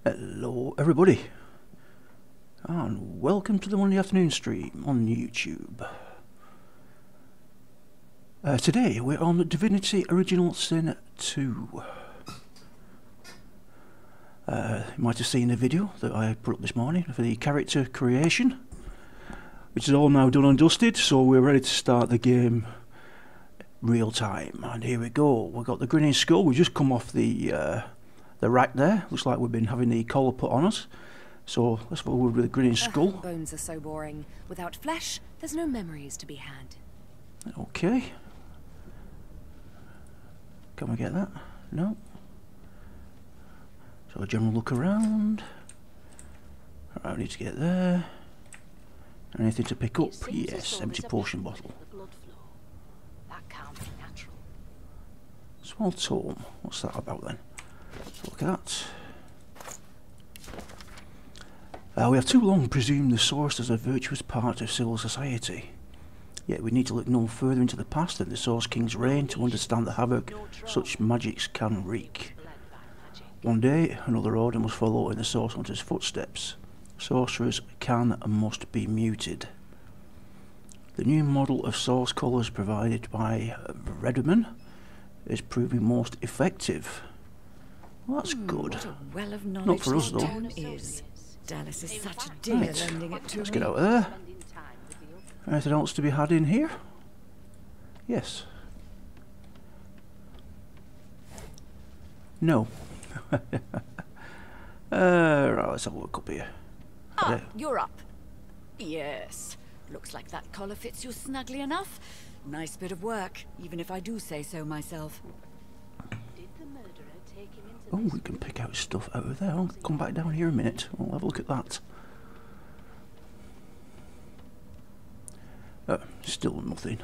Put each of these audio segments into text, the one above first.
Hello everybody, and welcome to the Monday afternoon stream on YouTube. Today we're on the Divinity Original Sin 2. You might have seen the video that I put up this morning for the character creation, which is all now done and dusted, so we're ready to start the game real time. And here we go, we've got the grinning skull. We've just come off the rack there. Looks like we've been having the collar put on us. So let's go with the grinning skull. Bones are so boring. Without flesh, there's no memories to be had. Okay. Can we get that? No. So a general look around. Alright, I need to get there. Anything to pick up? Yes, empty potion bottle. That can't be natural. Small tome. What's that about then? Look at that. We have too long presumed the source as a virtuous part of civil society. Yet we need to look no further into the past than the Source King's reign to understand the havoc such magics can wreak. One day, another order must follow in the Source Hunter's footsteps. Sorcerers can and must be muted. The new model of source colours provided by Redman is proving most effective. Well, that's good. What a well of knowledge. Not for us though. Is. Dallas is such a dear lending it to Let's me. get out of there. Anything else to be had in here? Yes. No. Right, let's have a look up here. Ah, you're up. Yes. Looks like that collar fits you snugly enough. Nice bit of work, even if I do say so myself. Oh, we can pick out stuff out of there. I'll come back down here a minute. We'll have a look at that. Still nothing.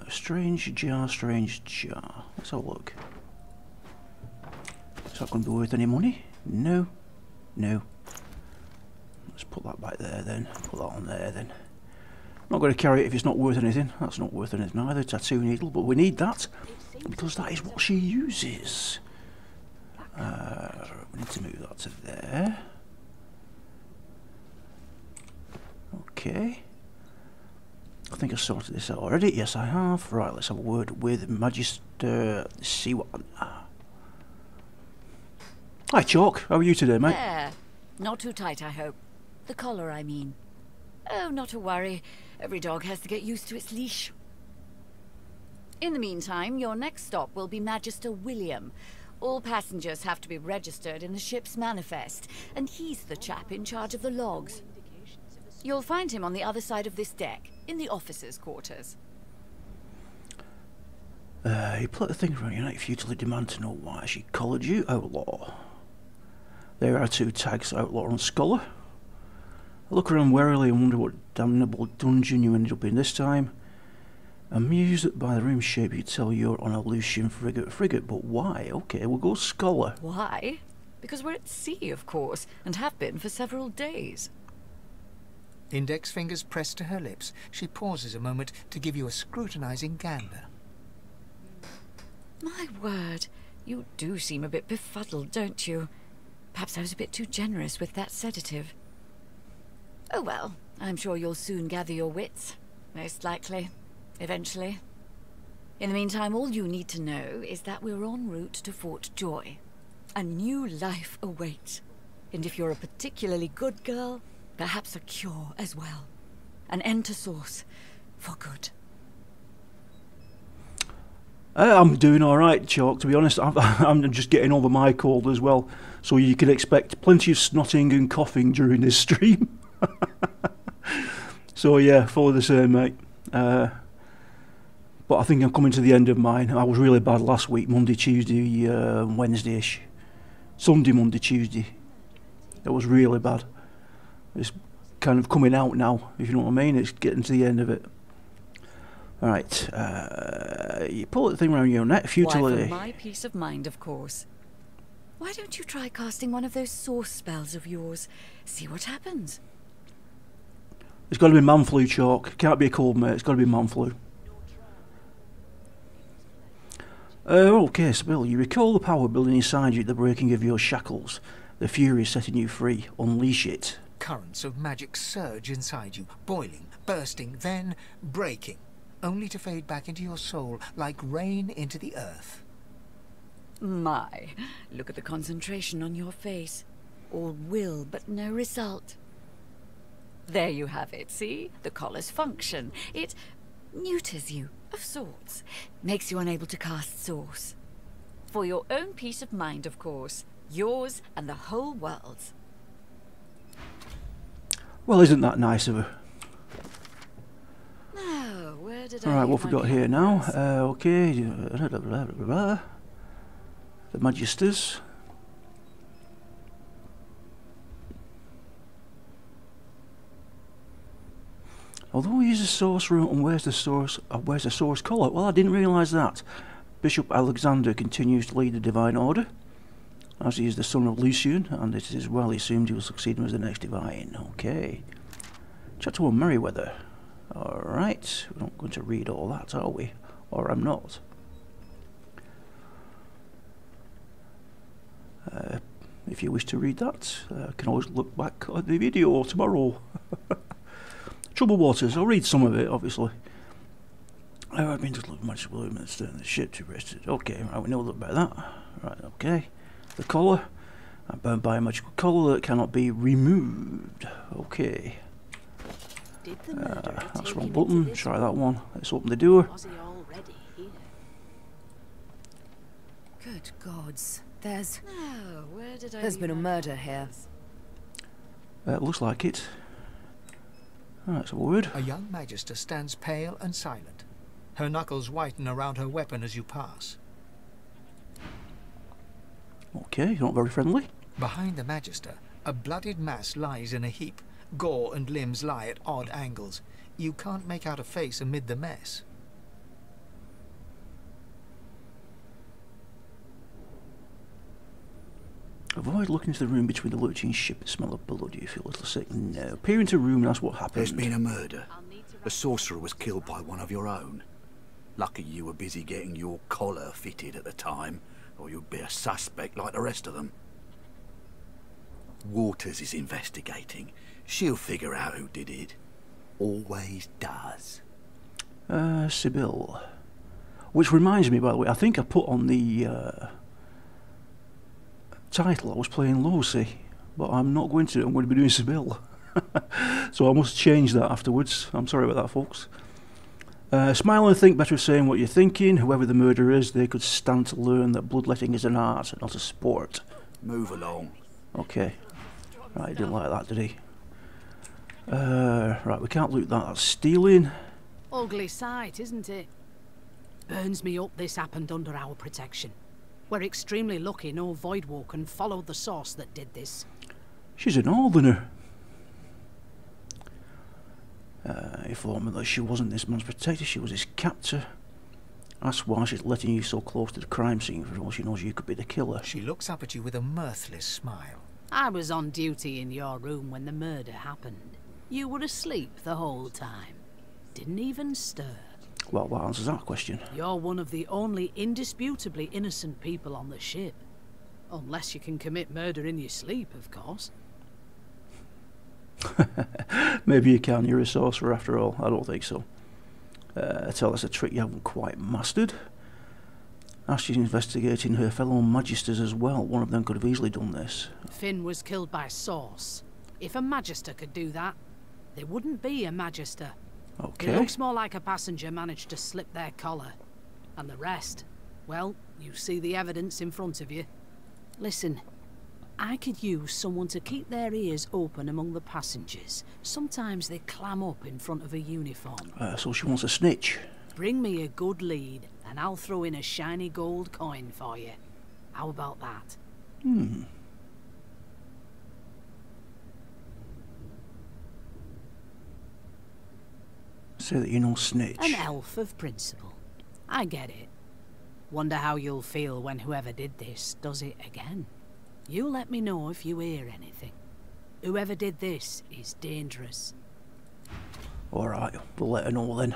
Strange jar, strange jar. Let's have a look. Is that going to be worth any money? No. No. Let's put that back there then. Put that on there then. Not going to carry it if it's not worth anything. That's not worth anything either. Tattoo needle, but we need that because that is what she uses. We need to move that to there. Okay. I think I sorted this out already. Yes, I have. Right, let's have a word with Magister. See what. Hi, Chalk. How are you today, mate? There. Not too tight, I hope. The collar, I mean. Oh, not to worry. Every dog has to get used to its leash. In the meantime, your next stop will be Magister William. All passengers have to be registered in the ship's manifest, and he's the chap in charge of the logs. You'll find him on the other side of this deck, in the officers' quarters. You put the thing around your neck, futilely demand to know why she collared you, outlaw. There are two tags, outlaw and scholar. I look around warily and wonder what damnable dungeon you ended up in this time. Amused that by the room shape you tell you're on a Lucian frigate, but why? Okay, we'll go scholar. Why? Because we're at sea, of course, and have been for several days. Index fingers pressed to her lips, she pauses a moment to give you a scrutinizing gander. My word, you do seem a bit befuddled, don't you? Perhaps I was a bit too generous with that sedative. Oh well, I'm sure you'll soon gather your wits. Most likely. Eventually. In the meantime, all you need to know is that we're en route to Fort Joy. A new life awaits. And if you're a particularly good girl, perhaps a cure as well. An end to Source. For good. I'm doing alright, Chalk, to be honest. I'm just getting over my cold as well. So you can expect plenty of snotting and coughing during this stream. So yeah, follow the same, mate. But I think I'm coming to the end of mine. I was really bad last week, Monday, Tuesday, Wednesday-ish. Sunday, Monday, Tuesday. It was really bad. It's kind of coming out now, if you know what I mean. It's getting to the end of it. Alright, you pull the thing around your neck, futility. Why, for my peace of mind, of course. Why don't you try casting one of those source spells of yours? See what happens. It's got to be man flu, Chalk. Can't be a cold, mate. It's got to be man flu. Okay, Sebille, you recall the power building inside you at the breaking of your shackles. The fury setting you free. Unleash it. Currents of magic surge inside you, boiling, bursting, then breaking, only to fade back into your soul like rain into the earth. My, look at the concentration on your face. All will, but no result. There you have it, see? The collar's function. It neuters you, of sorts. Makes you unable to cast source. For your own peace of mind, of course. Yours and the whole world's. Well, isn't that nice of her? Now, where did I Alright, leave what have we my got here now? cameras? Okay. The Magisters. Although he is a sorcerer and wears the source collar. Well, I didn't realise that. Bishop Alexander continues to lead the Divine Order, as he is the son of Lucian, and it is well assumed he will succeed him as the next Divine. Okay. Chapter 1, Merryweather. Alright, we're not going to read all that, are we? Or I'm not. If you wish to read that, I can always look back at the video tomorrow. Troubled Waters, I'll read some of it, obviously. I've been to look much blue and stern the ship to rested. Okay, right, we know a little about that. Right, okay. The collar. I'm bound by a magical collar that cannot be removed. Okay. That's the wrong button. Try that one. Let's open the door. Good gods. There's Where did I There's leave been a my murder cameras? Looks like it. That's a word. A young magister stands pale and silent. Her knuckles whiten around her weapon as you pass. Okay, not very friendly. Behind the magister, a bloodied mass lies in a heap. Gore and limbs lie at odd angles. You can't make out a face amid the mess. Avoid looking into the room between the lurching ship and smell of blood. You feel a little sick. No. Peer into a room and that's what happened. There's been a murder. A sorcerer was killed by one of your own. Lucky you were busy getting your collar fitted at the time, or you'd be a suspect like the rest of them. Waters is investigating. She'll figure out who did it. Always does. Sebille. Which reminds me, by the way, I think I put on the title I was playing Lucy, but I'm not going to. I'm going to be doing Sebille. So I must change that afterwards. I'm sorry about that, folks. Smile and think better of saying what you're thinking. Whoever the murderer is, they could stand to learn that bloodletting is an art, not a sport. Move along. Okay. Right, he didn't like that, did he? Right, we can't loot that. That's stealing. Ugly sight, isn't it? Burns me up this happened under our protection. We're extremely lucky no Voidwalker followed the source that did this. She's a northerner. Informed me that she wasn't this man's protector, she was his captor. That's why she's letting you so close to the crime scene, for all she knows you could be the killer. She looks up at you with a mirthless smile. I was on duty in your room when the murder happened. You were asleep the whole time. Didn't even stir. Well, what answers that question? You're one of the only indisputably innocent people on the ship. Unless you can commit murder in your sleep, of course. Maybe you can, you're a sorcerer after all. I don't think so. Tell us a trick you haven't quite mastered. As she's investigating her fellow magisters as well, one of them could have easily done this. Finn was killed by Source. If a magister could do that, there wouldn't be a magister. Okay. It looks more like a passenger managed to slip their collar. And the rest, well, you see the evidence in front of you. Listen, I could use someone to keep their ears open among the passengers. Sometimes they clam up in front of a uniform. So she wants a snitch. Bring me a good lead, and I'll throw in a shiny gold coin for you. How about that? Say that you know snitch. An elf of principle. I get it. Wonder how you'll feel when whoever did this does it again. You let me know if you hear anything. Whoever did this is dangerous. Alright, we'll let her know then.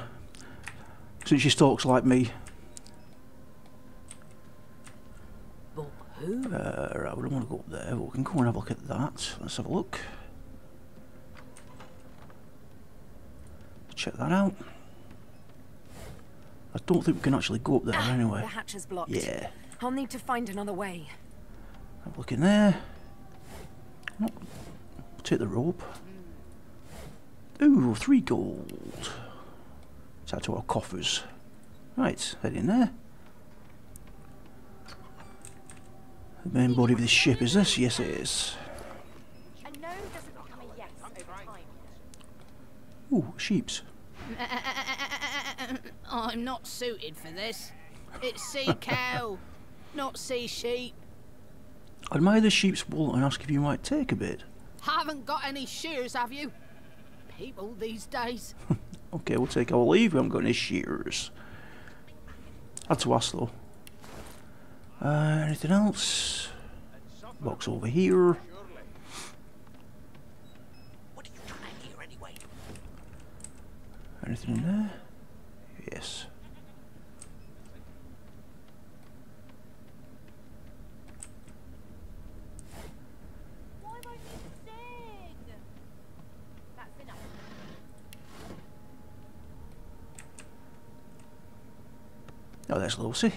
Since she talks like me. Who? Right, we don't want to go up there, but we can go and have a look at that. Let's have a look. Check that out. I don't think we can actually go up there anyway. The hatch is blocked. Yeah. I'll need to find another way. Have a look in there. Oh, take the rope. Ooh, 3 gold. Let's add to our coffers. Right, head in there. The main body of this ship is this? Yes, it is. A no doesn't become a yes over time. Ooh, sheeps. I'm not suited for this. It's sea cow, not sea sheep. Admire the sheep's wool and ask if you might take a bit. Haven't got any shears, have you? People these days. Okay, we'll take our leave. We haven't got any shears. Had to ask though. Anything else? Box over here. What are you trying to hear anyway? Anything in there? Yes. Why won't you sing? That's enough. Oh, there's Lucy.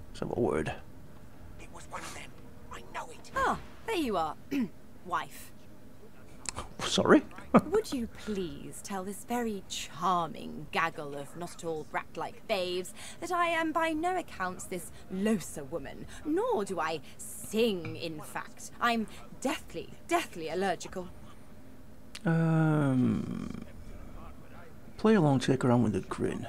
Let's have a word. It was one of them. I know it. Ah, there you are. Wife. Sorry? Would you please tell this very charming gaggle of not at all brat-like babes that I am by no accounts this Losa woman, nor do I sing, in fact. I'm deathly allergical. Play along, take her on with a grin.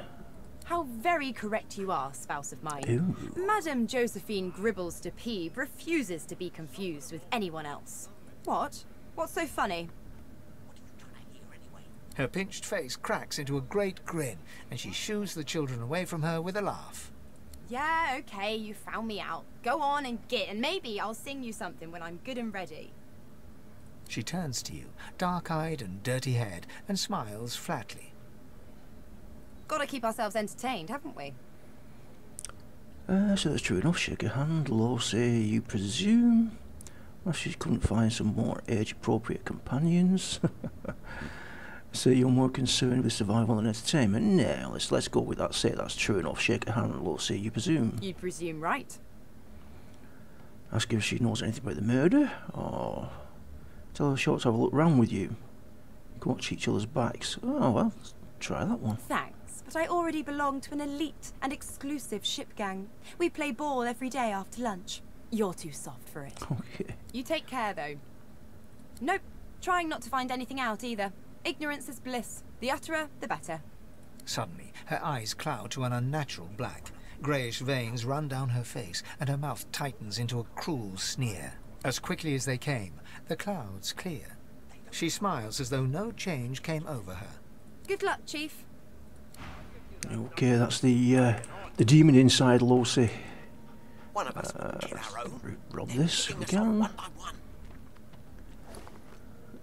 How very correct you are, spouse of mine. Ooh. Madame Josephine Gribbles de Peeb refuses to be confused with anyone else. What? What's so funny? Her pinched face cracks into a great grin, and she shoos the children away from her with a laugh. Yeah, okay, you found me out. Go on and git, and maybe I'll sing you something when I'm good and ready. She turns to you, dark-eyed and dirty-haired, and smiles flatly. Gotta keep ourselves entertained, haven't we? So that's true enough. Shake her hand. Lucy, you presume? Well, she couldn't find some more age-appropriate companions. So you're more concerned with survival and entertainment? No, let's go with that. Say that's true enough. Shake her hand, Lucy, you presume? You presume right. Ask her if she knows anything about the murder, or tell her she ought to have a look round with you. Go watch each other's backs. Oh, well, let's try that one. Thanks, but I already belong to an elite and exclusive ship gang. We play ball every day after lunch. You're too soft for it. Okay. You take care, though. Nope, trying not to find anything out either. Ignorance is bliss. The utterer, the better. Suddenly, her eyes cloud to an unnatural black. Greyish veins run down her face, and her mouth tightens into a cruel sneer. As quickly as they came, the clouds clear. She smiles as though no change came over her. Good luck, Chief. Okay, that's the demon inside Lucy. One of us will kill our own. Rob this if we Bring us on can. one by one.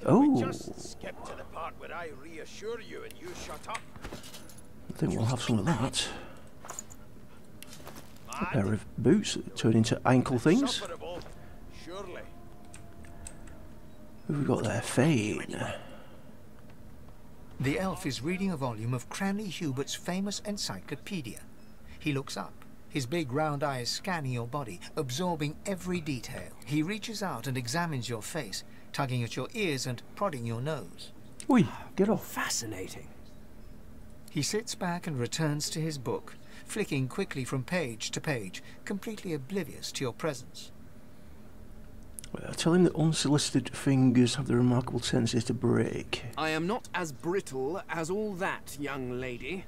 Oh, Just skip to the part where I reassure you and you shut up. I think we'll have some of that. A pair of boots that turn into ankle things. Sufferable, surely. Who have we got there? Fane. The elf is reading a volume of Cranley Hubert's famous encyclopedia. He looks up, his big round eyes scanning your body, absorbing every detail. He reaches out and examines your face, tugging at your ears and prodding your nose. Oi, get off. Fascinating. He sits back and returns to his book, flicking quickly from page to page, completely oblivious to your presence. Well, tell him that unsolicited fingers have the remarkable tendency to break. I am not as brittle as all that, young lady.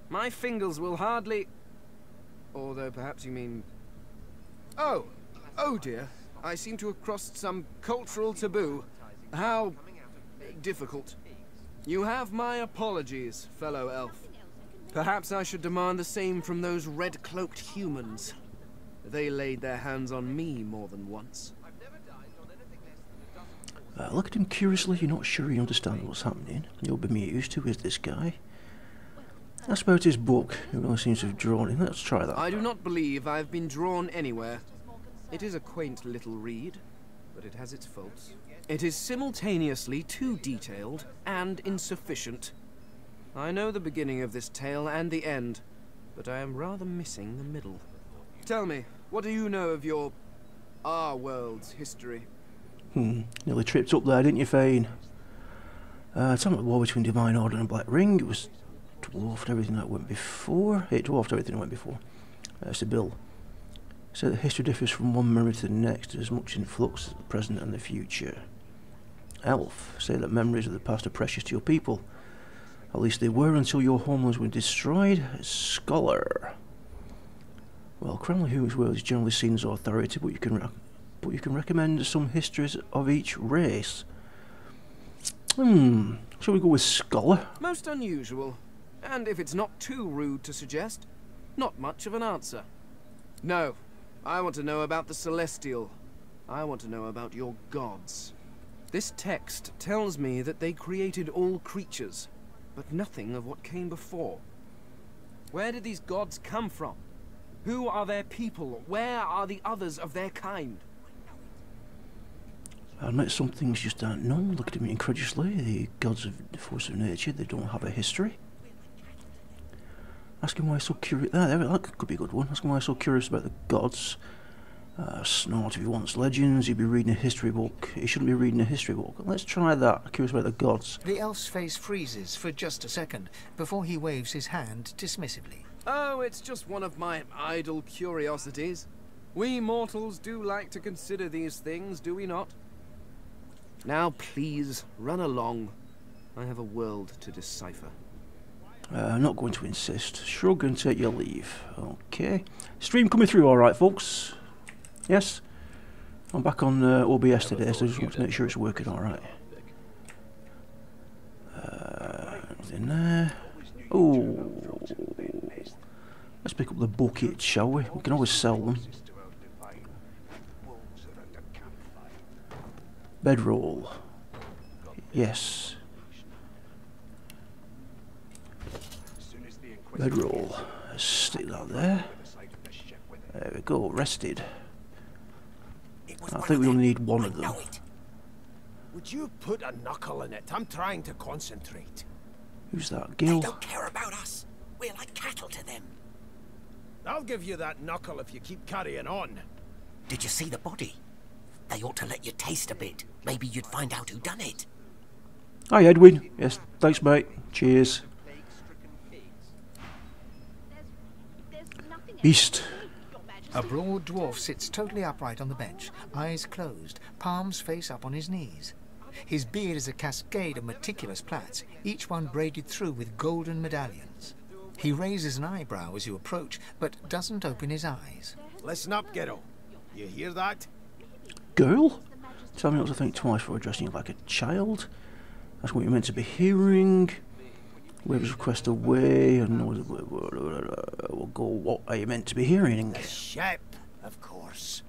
My fingers will hardly... Although perhaps you mean... Oh dear. I seem to have crossed some cultural taboo. How... difficult. You have my apologies, fellow elf. Perhaps I should demand the same from those red-cloaked humans. They laid their hands on me more than once. Look at him curiously. You're not sure he understands what's happening. You'll be amused. Who is this guy? That's about his book. He really seems to have drawn him. Let's try that. I do not believe I've been drawn anywhere. It is a quaint little read, but it has its faults. It is simultaneously too detailed and insufficient. I know the beginning of this tale and the end, but I am rather missing the middle. Tell me, what do you know of our world's history? Nearly tripped up there, didn't you, Fane? Time of the war between Divine Order and Black Ring, it was dwarfed everything that went before. It dwarfed everything that went before. Sebille said that history differs from one memory to the next, as much in flux as the present and the future. Elf say that memories of the past are precious to your people. At least they were until your homelands were destroyed. Scholar. Well, Cranley, whose word is generally seen as authority, but you can recommend some histories of each race. Shall we go with Scholar? Most unusual. And if it's not too rude to suggest, not much of an answer. No. I want to know about the Celestial. I want to know about your gods. This text tells me that they created all creatures, but nothing of what came before. Where did these gods come from? Who are their people? Where are the others of their kind? I admit some things just aren't known. Look at me incredulously. The gods of the force of nature, they don't have a history. Ask him why he's so curious. That could be a good one. Ask him why he's so curious about the gods. Snort, if he wants legends, he'd be reading a history book. He shouldn't be reading a history book. Let's try that. Curious about the gods. The elf's face freezes for just a second before he waves his hand dismissively. Oh, it's just one of my idle curiosities. We mortals do like to consider these things, do we not? Now, please, run along. I have a world to decipher. I'm not going to insist. Shrug and take your leave. Okay. Stream coming through alright, folks? Yes? I'm back on OBS today, so I just want to make sure it's working alright. Nothing there. Oh. Let's pick up the bucket, shall we? We can always sell them. Bedroll. Yes. Bedroll. Let's stick that there. There we go, rested. I think we only need one of them. Would you put a knuckle in it? I'm trying to concentrate. Who's that, Gil? They don't care about us. We're like cattle to them. I'll give you that knuckle if you keep carrying on. Did you see the body? They ought to let you taste a bit. Maybe you'd find out who done it. Hi, Edwin. Yes, thanks, mate. Cheers. Beast. A broad dwarf sits totally upright on the bench, eyes closed, palms face up on his knees. His beard is a cascade of meticulous plaits, each one braided through with golden medallions. He raises an eyebrow as you approach, but doesn't open his eyes. Listen up, kiddo. You hear that? Girl? Tell me not to think twice for addressing you like a child. That's what you're meant to be hearing. Waves request away, and we'll go, what are you meant to be hearing? The ship, of course.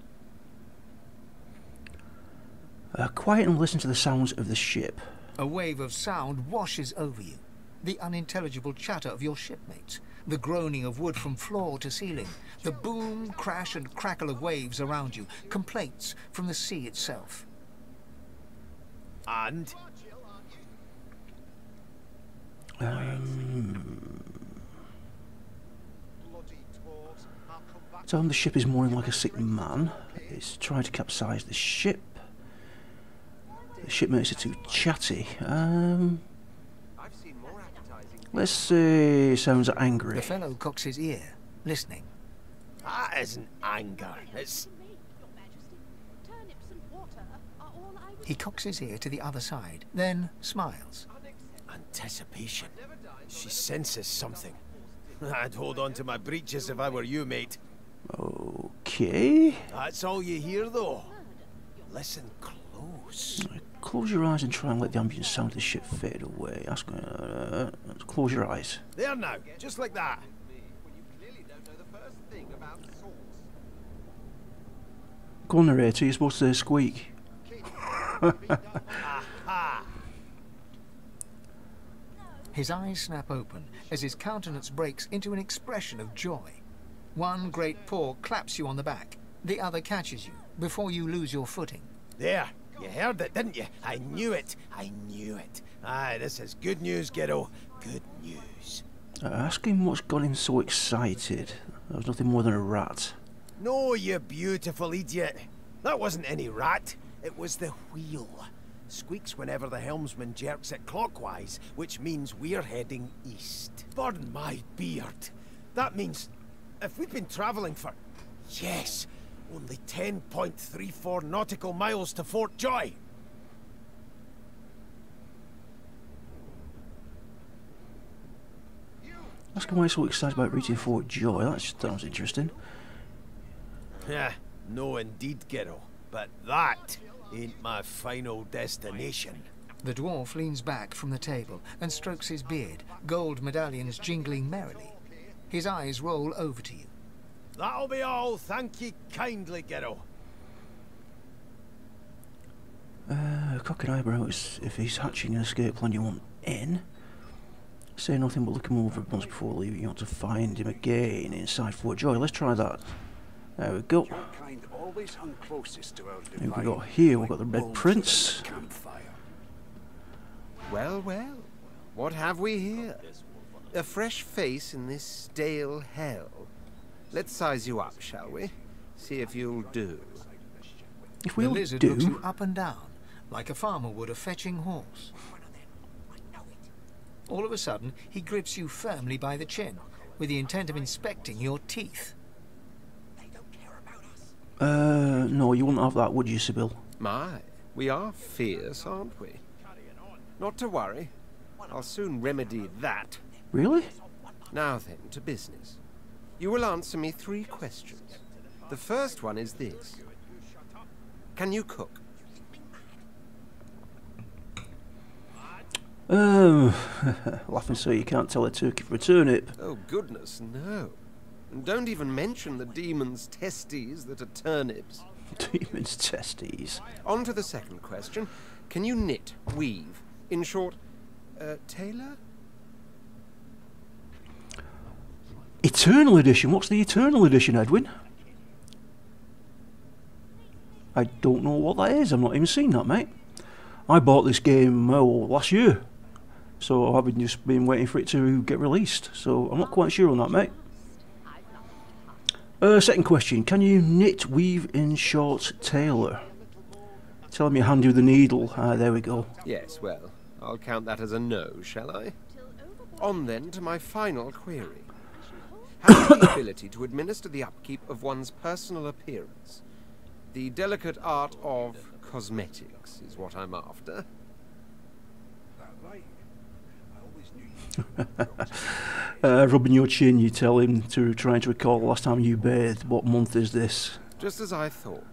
Quiet and listen to the sounds of the ship. A wave of sound washes over you. The unintelligible chatter of your shipmates, the groaning of wood from floor to ceiling, the boom, crash and crackle of waves around you, complaints from the sea itself. And? Tell him the ship is mourning like a sick man. It's trying to capsize the ship. The shipmates are too chatty. Let's say sounds angry. The fellow cocks his ear, listening. That isn't anger. It's... He cocks his ear to the other side, then smiles. anticipation. She senses something. I'd hold on to my breeches if I were you, mate. Okay. That's all you hear, though. Listen close. Close your eyes and try and let the ambient sound of the ship fade away. Close your eyes. There now, just like that. Go on, narrator, you're supposed to squeak. His eyes snap open as his countenance breaks into an expression of joy. One great paw claps you on the back. The other catches you before you lose your footing. There, you heard it, didn't you? I knew it. I knew it. Aye, this is good news, kiddo. Good news. Ask him what's got him so excited. That was nothing more than a rat. No, you beautiful idiot. That wasn't any rat. It was the wheel. Squeaks whenever the helmsman jerks it clockwise, which means we're heading east. Burn my beard. That means if we've been travelling for, yes, only 10.34 nautical miles to Fort Joy. Ask him why he's so excited about reaching Fort Joy. That sounds interesting. Yeah, no indeed, kiddo. But that ain't my final destination. The dwarf leans back from the table and strokes his beard, gold medallions jingling merrily. His eyes roll over to you. That'll be all, thank ye kindly, kiddo. Cock an eyebrow is if he's hatching an escape plan you want in. Say nothing but look him over once before leaving. You want to find him again inside Fort Joy. Let's try that. There we go. Who we got here? We've got the Red Prince. Well, well. What have we here? A fresh face in this stale hell. Let's size you up, shall we? See if you'll do. If we'll the lizard do. looks you up and down, like a farmer would a fetching horse. All of a sudden, he grips you firmly by the chin, with the intent of inspecting your teeth. No, you wouldn't have that, would you, Sebille? My, we are fierce, aren't we? Not to worry. I'll soon remedy that. Really? Now then, to business. You will answer me 3 questions. The first one is this. Can you cook? Laughing so you can't tell a turkey from a turnip. Oh, goodness, no. And don't even mention the demon's testes that are turnips. Demon's testes. On to the second question. Can you knit, weave? In short, tailor? Eternal Edition? What's the Eternal Edition, Edwin? I don't know what that is. I've not even seen that, mate. I bought this game, last year. So I've just been waiting for it to get released. So I'm not quite sure on that, mate. Second question. Can you knit, weave in short, tailor? Telling me hand you the needle. There we go. Yes, well, I'll count that as a no, shall I? On then to my final query. Have you the ability to administer the upkeep of one's personal appearance? The delicate art of cosmetics is what I'm after. Rubbing your chin, you tell him to try to recall the last time you bathed. What month is this? Just as I thought.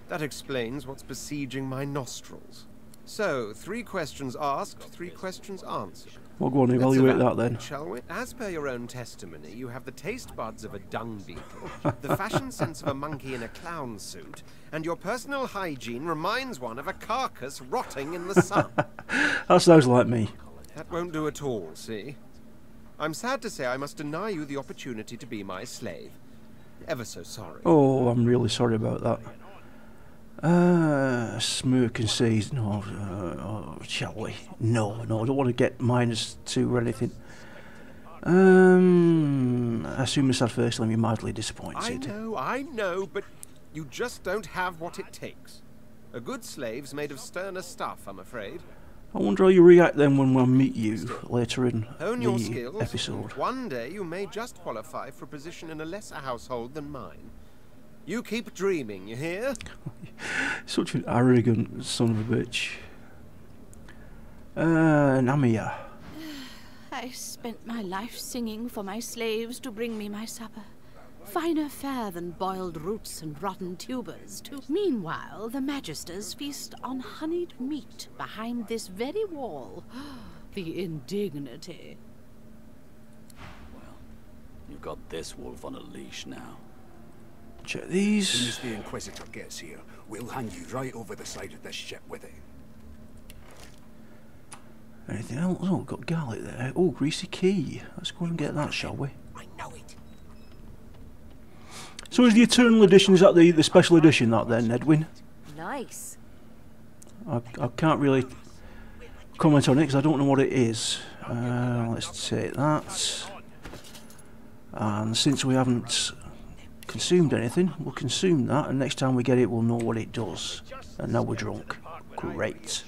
That explains what's besieging my nostrils. So, 3 questions asked, 3 questions answered. Well, go on, evaluate that then. Shall we? As per your own testimony, you have the taste buds of a dung beetle, the fashion sense of a monkey in a clown suit, and your personal hygiene reminds one of a carcass rotting in the sun. That sounds like me. That won't do at all, see? I'm sad to say I must deny you the opportunity to be my slave. Ever so sorry. Oh, I'm really sorry about that. Smirk and says, no, shall we? No, I don't want to get -2 or anything. I assume Miss first let me mildly disappointed. I know, but you just don't have what it takes. A good slave's made of sterner stuff, I'm afraid. I wonder how you react then when I meet you later in Hone your the skills. episode. One day you may just qualify for a position in a lesser household than mine. You keep dreaming, you hear? Such an arrogant son of a bitch. Namia. I spent my life singing for my slaves to bring me my supper. Finer fare than boiled roots and rotten tubers, too. Meanwhile, the magisters feast on honeyed meat behind this very wall. The indignity. Well, you've got this wolf on a leash now. Check As these. soon as the Inquisitor gets here, we'll hand you right over the side of this ship with it. Anything else? Oh, we've got garlic there. Oh, greasy key. Let's go and get that, shall we? I know it. So So is the Eternal Edition, is that the special edition that then, Edwin? Nice. I can't really comment on it because I don't know what it is. Let's take that. And since we haven't consumed anything, we'll consume that, and next time we get it we'll know what it does. And now we're drunk. Great.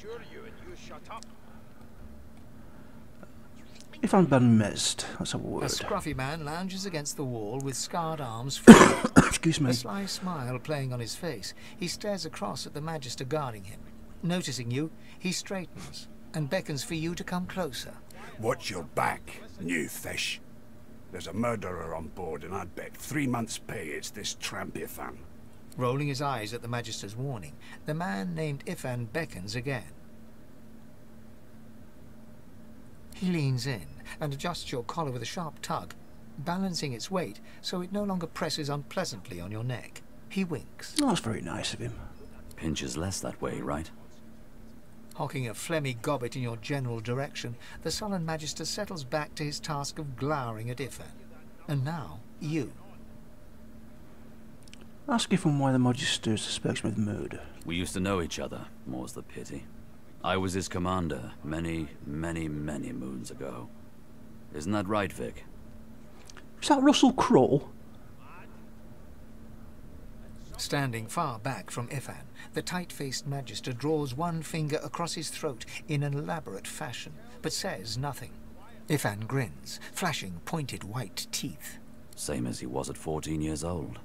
If I'm Mezd, let's have a word. A scruffy man lounges against the wall with scarred arms free. Excuse me. A sly smile playing on his face, he stares across at the Magister guarding him. Noticing you, he straightens and beckons for you to come closer. Watch your back, new fish. There's a murderer on board, and I'd bet 3 months' pay it's this tramp Ifan. Rolling his eyes at the Magister's warning, the man named Ifan beckons again. He leans in and adjusts your collar with a sharp tug, balancing its weight so it no longer presses unpleasantly on your neck. He winks. Oh, that's very nice of him. Pinches less that way, right? Hocking a phlegmy gobbet in your general direction, the sullen Magister settles back to his task of glowering at Ifan. And now, you. Ask him why the Magister suspects me of murder. We used to know each other, more's the pity. I was his commander many, many, many moons ago. Isn't that right, Vic? Is that Russell Crowe? Standing far back from Ifan, the tight-faced Magister draws one finger across his throat in an elaborate fashion, but says nothing. Ifan grins, flashing pointed white teeth. Same as he was at 14 years old.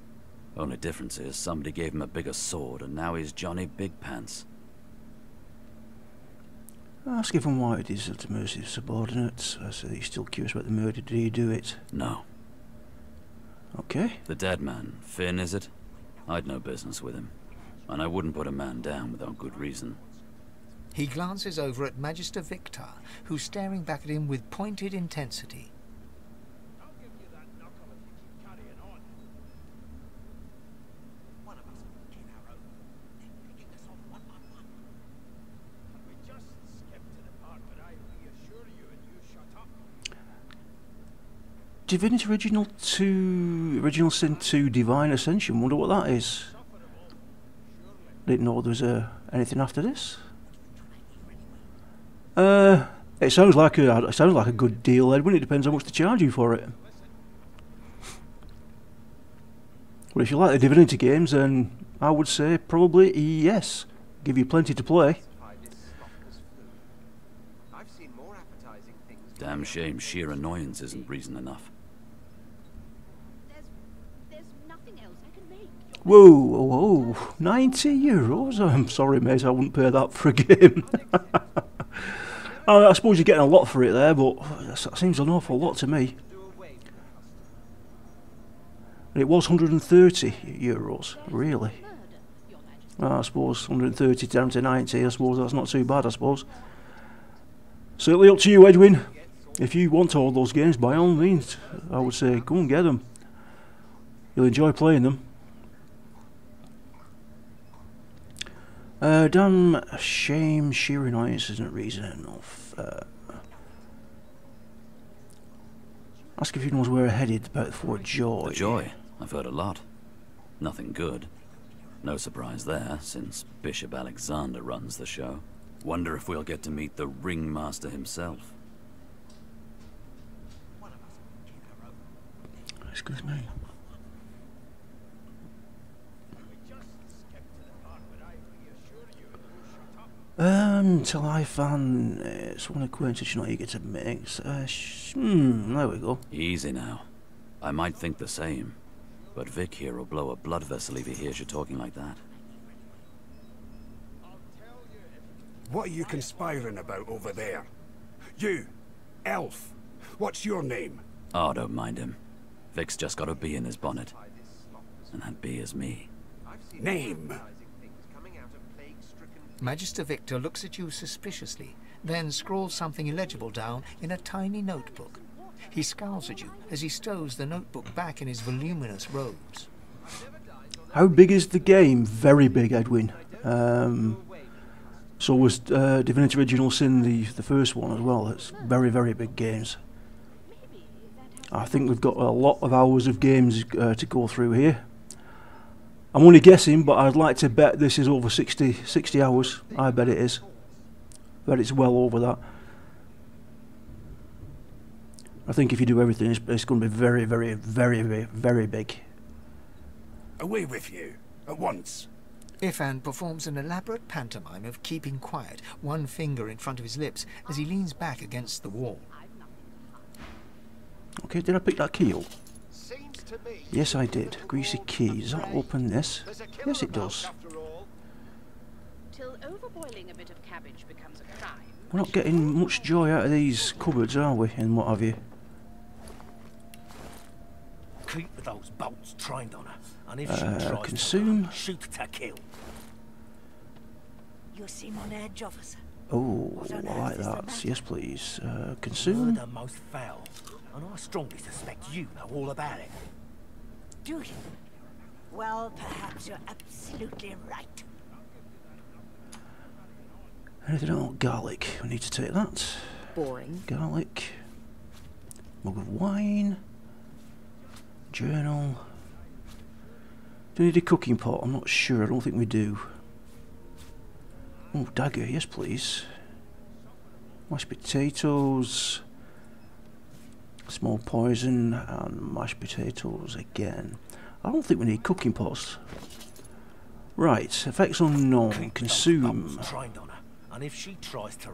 Only difference is somebody gave him a bigger sword and now he's Johnny Big Pants. Ask him why it is at the mercy of subordinates. So he's still curious about the murder. Did he do it? No. Okay. The dead man, Finn, is it? I'd no business with him. And I wouldn't put a man down without good reason. He glances over at Magister Victor, who's staring back at him with pointed intensity. Divinity Original Sin 2 Divine Ascension. Wonder what that is. Didn't know there was anything after this. It sounds like a good deal, Edwin. It depends how much they charge you for it. But if you like the Divinity games, then I would say probably yes. Give you plenty to play. Damn shame sheer annoyance isn't reason enough. Whoa, whoa, €90? I'm sorry, mate, I wouldn't pay that for a game. I suppose you're getting a lot for it there, but that seems an awful lot to me. And it was €130, really. I suppose 130 down to 90, I suppose that's not too bad, I suppose. Certainly up to you, Edwin. If you want all those games, by all means, I would say go and get them. You'll enjoy playing them. Damn shame, sheer annoyance isn't reason enough. Ask if he knows where we're headed about Fort Joy. The Joy? I've heard a lot. Nothing good. No surprise there, since Bishop Alexander runs the show. Wonder if we'll get to meet the ringmaster himself. Excuse me. Till I found it's one acquaintance you're not eager to make. There we go. Easy now. I might think the same, but Vic here will blow a blood vessel if he hears you talking like that. What are you conspiring about over there? You, elf. What's your name? Oh, don't mind him. Vic's just got a bee in his bonnet. And that bee is me. Name? Magister Victor looks at you suspiciously, then scrawls something illegible down in a tiny notebook. He scowls at you as he stows the notebook back in his voluminous robes. How big is the game? Very big, Edwin. So was Divinity Original Sin the first one as well. It's very, very big games. I think we've got a lot of hours of games to go through here. I'm only guessing, but I'd like to bet this is over 60 hours. I bet it is. I bet it's well over that. I think if you do everything, it's going to be very, very, very, very, very big. Away with you, at once. Ifan performs an elaborate pantomime of keeping quiet, one finger in front of his lips as he leans back against the wall. Okay, did I pick that key up? Yes, I did. Greasy key. Does that open this? Yes, it does. Till overboiling a bit of cabbage becomes a crime. We're not getting much joy out of these cupboards, are we? And what have you? Keep those bolts trained on her, and if she tries consume. to shoot to kill. You seem on edge, officer. Oh, I like that. Yes, please. Consume. Murder most foul, and I strongly suspect you know all about it. Do you? Well, perhaps you're absolutely right. Anything else? Garlic. We need to take that. Boring. Garlic. Mug of wine. Journal. Do we need a cooking pot? I'm not sure. I don't think we do. Oh, dagger. Yes, please. Mashed potatoes. Small poison and mashed potatoes again. I don't think we need cooking pots. Right. Effects unknown. Consume.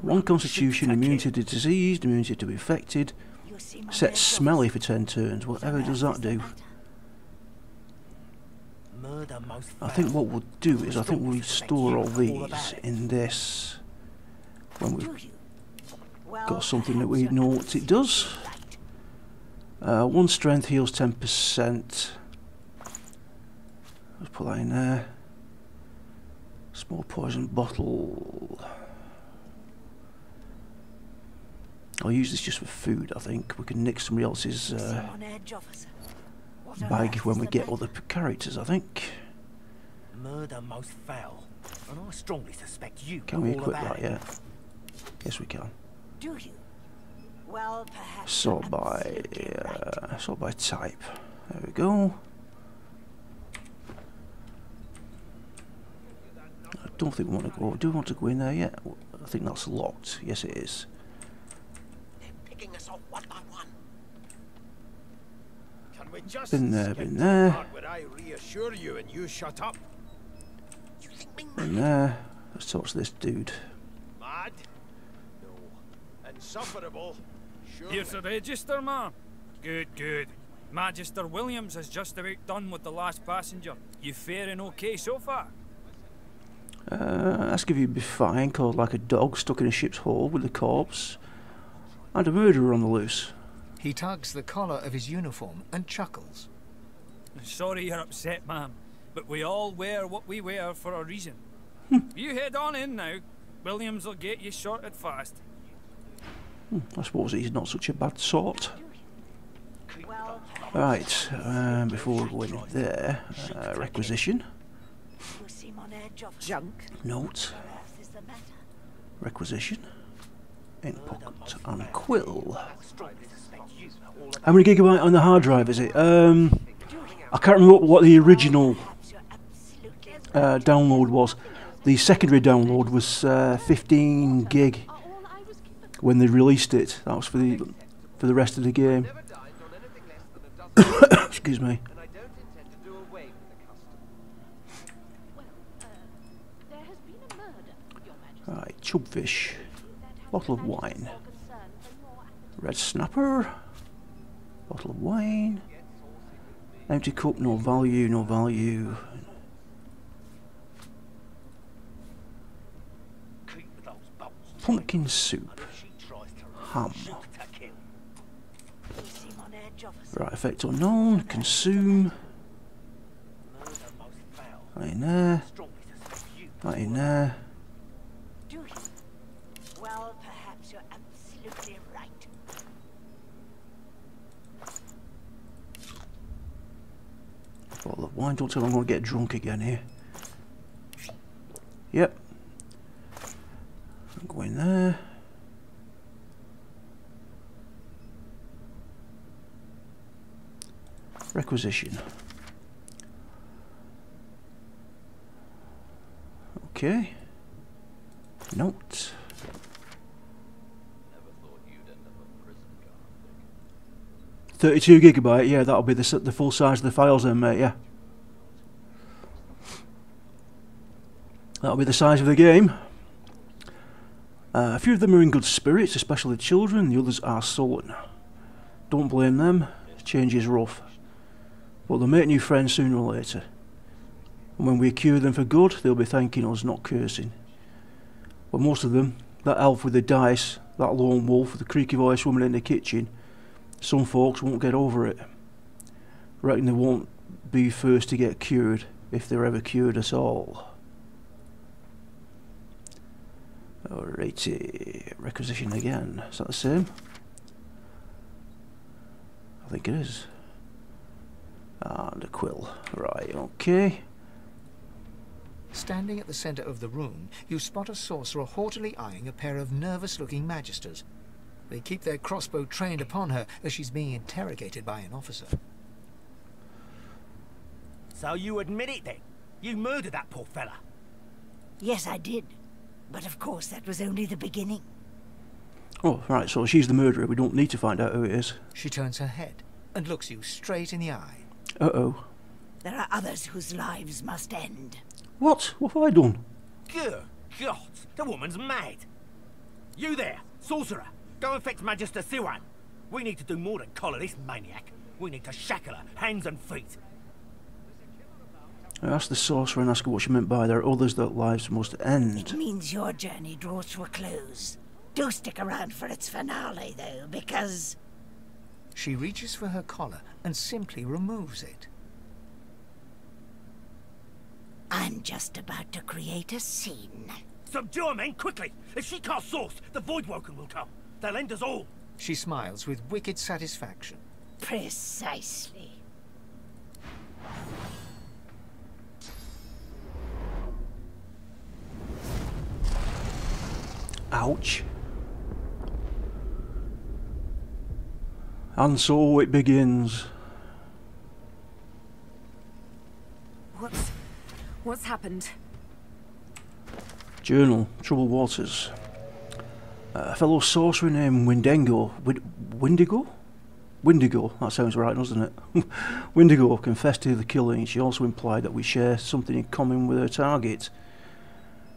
One constitution, immunity to disease, immunity to infected. Set smelly for 10 turns. Whatever does that do? I think what we'll do is I think we'll store all these in this when we've got something that we know what it does. One strength heals 10%. Let's put that in there. Small poison bottle. I'll use this just for food, I think. We can nick somebody else's bag when we get other characters, I think. Murder most foul, and I strongly suspect you. Can we equip that yet? Yes, we can. Do you? Well, perhaps. Sort by type. There we go. I don't think we want to go. Do we want to go in there yet? I think that's locked. Yes, it is. Us off one by one. Can we just Been there. Where I reassure you and you shut up? You think me Been there. Let's talk to this dude. Mad? No. Insufferable? Sure. Here's the register, ma'am. Good, good. Magister Williams has just about done with the last passenger. You faring okay so far? Ask if you'd be fine, called like a dog stuck in a ship's hold with a corpse. And a murderer on the loose. He tugs the collar of his uniform and chuckles. Sorry you're upset, ma'am, but we all wear what we wear for a reason. You head on in now. Williams will get you sorted fast. I suppose he's not such a bad sort. Right, before we go in there, requisition. Junk. Note. Requisition. In pocket and quill. How many gigabyte on the hard drive is it? I can't remember what the original download was. The secondary download was 15 gig when they released it. That was for the rest of the game. Excuse me. Right, chubfish. Bottle of wine. Red snapper. Bottle of wine. Empty cup, no value, no value. Pumpkin soup. Ham. Right, effect unknown. Consume. That in there. That in there. Well, perhaps you're absolutely right. Bottle of wine. Don't tell me I'm going to get drunk again here. Yep. Go in there. Requisition. Okay. Note. 32 gigabyte, yeah, that'll be the full size of the files then, mate, yeah. That'll be the size of the game. A few of them are in good spirits, especially the children, the others are sullen. Don't blame them, change is rough. But they'll make new friends sooner or later. And when we cure them for good, they'll be thanking us, not cursing. But most of them, that elf with the dice, that lone wolf, the creaky voiced woman in the kitchen, some folks won't get over it. Reckon they won't be first to get cured, if they're ever cured at all. Alrighty, requisition again. Is that the same? I think it is. And a quill. Right, okay. Standing at the centre of the room, you spot a sorcerer haughtily eyeing a pair of nervous-looking magisters. They keep their crossbow trained upon her as she's being interrogated by an officer. So you admit it then? You murdered that poor fella? Yes, I did. But of course, that was only the beginning. Oh, right, so she's the murderer. We don't need to find out who it is. She turns her head and looks you straight in the eye. Uh-oh. There are others whose lives must end. What? What have I done? Good God, the woman's mad. You there, sorcerer, go and fetch Magister Siwan. We need to do more than collar this maniac. We need to shackle her, hands and feet. I asked the sorcerer and asked her what she meant by there are others that lives must end. It means your journey draws to a close. Do stick around for its finale, though, because... She reaches for her collar and simply removes it. I'm just about to create a scene. Subdue her, men, quickly! If she casts source, the Voidwoken will come. They'll end us all. She smiles with wicked satisfaction. Precisely. Ouch. And so it begins. What's happened? Journal, Troubled Waters. A fellow sorcerer named Windengo. Windigo? Windigo, that sounds right, doesn't it? Windigo confessed to the killing. She also implied that we share something in common with her target.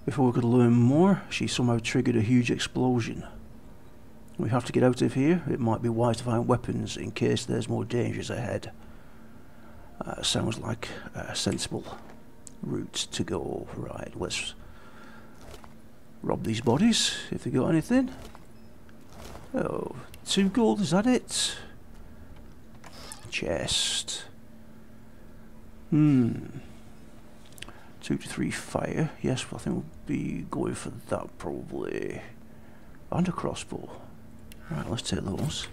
Before we could learn more, she somehow triggered a huge explosion. We have to get out of here. It might be wise to find weapons in case there's more dangers ahead. Sounds like a sensible route to go. Right, let's rob these bodies, if they got anything. Oh, 2 gold, is that it? Chest. 2 to 3 fire. Yes, I think we'll be going for that probably. And a crossbow. Right, let's take those.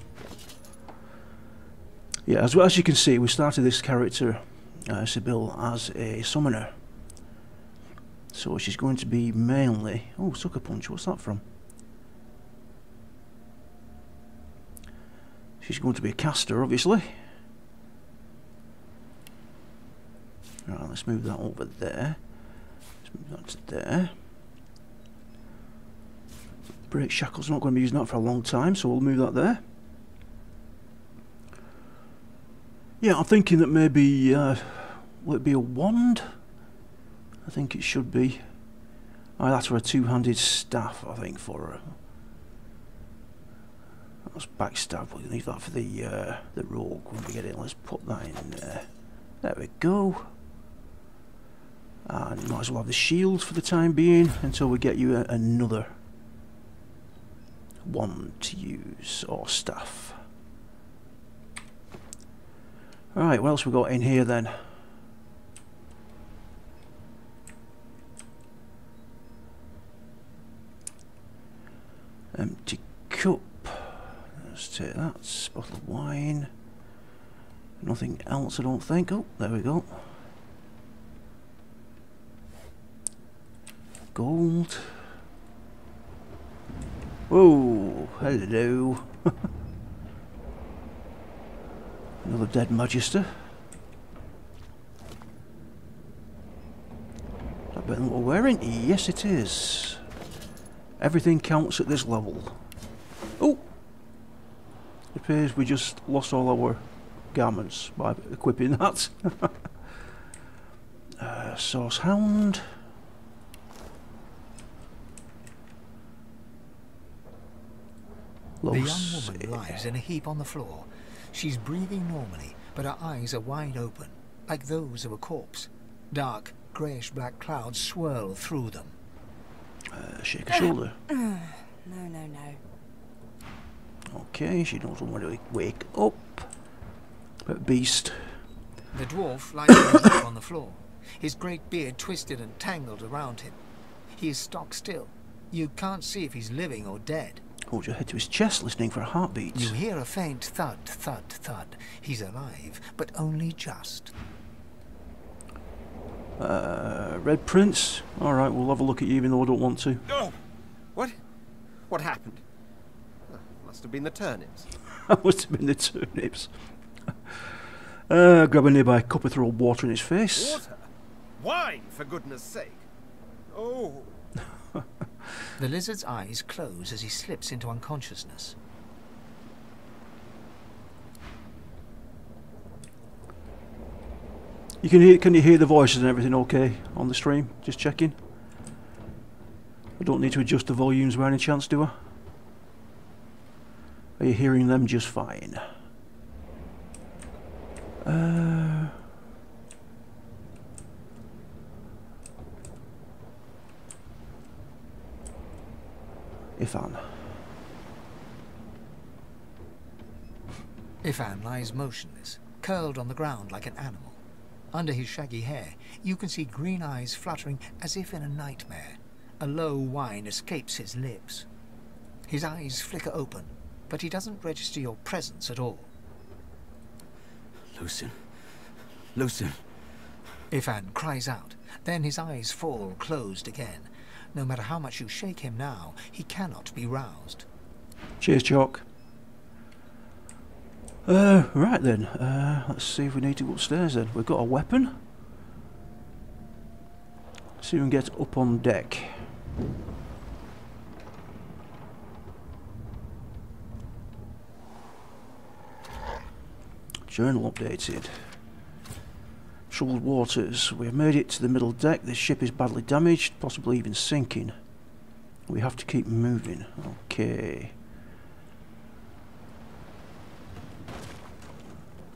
Yeah, as you can see, we started this character, Sebille, as a summoner. So she's going to be mainly... Oh, Sucker Punch, what's that from? She's going to be a caster, obviously. Right, let's move that over there. Let's move that to there. Break Shackles, not going to be using that for a long time, so we'll move that there. Yeah, I'm thinking that maybe, will it be a wand? I think it should be. Oh, that's for a 2-handed staff, I think, for her. That's backstab, we'll leave that for the rogue when we get it. Let's put that in there. There we go. And you might as well have the shield for the time being until we get you another wand to use, or staff. Alright, what else we got in here then? Empty cup. Let's take that. Bottle of wine. Nothing else, I don't think. Oh, there we go. Gold. Whoa, hello. Another dead Magister. Is that better than what we're wearing? Yes, it is. Everything counts at this level. Oh! It appears we just lost all our garments by equipping that. Source Hound. The young woman lies in a heap on the floor. She's breathing normally, but her eyes are wide open, like those of a corpse. Dark, greyish-black clouds swirl through them. Shake a shoulder. No. Okay, she doesn't want to wake up. But beast. The dwarf lies in a heap on the floor, his great beard twisted and tangled around him. He is stock still. You can't see if he's living or dead. Hold your head to his chest, listening for heartbeats. You hear a faint thud, thud, thud. He's alive, but only just. Red Prince. Alright, we'll have a look at you even though I don't want to. Oh! What happened? Must have been the turnips. That must have been the turnips. Grab a nearby cup and throw water in his face. Water? Wine, for goodness sake. Oh. The lizard's eyes close as he slips into unconsciousness. Can you hear the voices and everything okay on the stream? Just checking. I don't need to adjust the volumes by any chance, do I? Are you hearing them just fine? Ifan. Ifan lies motionless, curled on the ground like an animal. Under his shaggy hair, you can see green eyes fluttering as if in a nightmare. A low whine escapes his lips. His eyes flicker open, but he doesn't register your presence at all. Lucien. Lucien. Ifan cries out, then his eyes fall closed again. No matter how much you shake him now, he cannot be roused. Cheers, Chalk. Right then, let's see if we need to go upstairs then. We've got a weapon. See if we can get up on deck. Journal updated. Troubled waters. We have made it to the middle deck. This ship is badly damaged, possibly even sinking. We have to keep moving. Okay.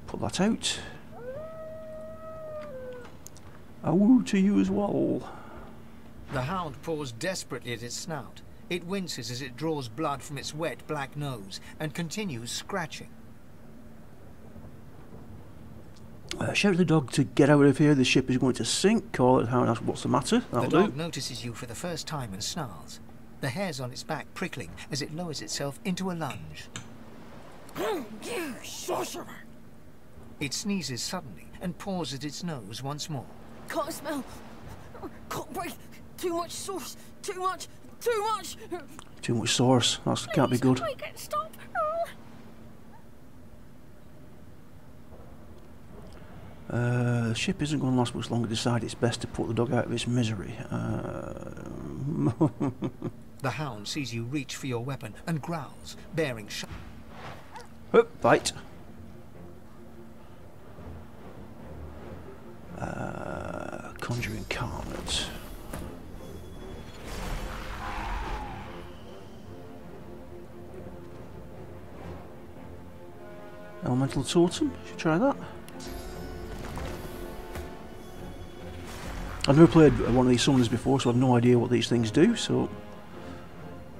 Put that out. Awoo to you as well. The hound paws desperately at its snout. It winces as it draws blood from its wet black nose and continues scratching. Shout to the dog to get out of here. The ship is going to sink. Call it hound. What's the matter? That'll The dog do. notices you for the first time and snarls. The hairs on its back prickling as it lowers itself into a lunge. You sorcerer! It sneezes suddenly and paws at its nose once more. Can't smell. Can't breathe. Too much sauce. Too much. Too much sauce. That can't be good. Make it stop. The ship isn't going to last much longer. Decide it's best to put the dog out of its misery. The hound sees you reach for your weapon and growls, bearing sharp. Bite. Conjuring Carnet. Elemental Totem. Should try that. I've never played one of these summoners before, so I've no idea what these things do. So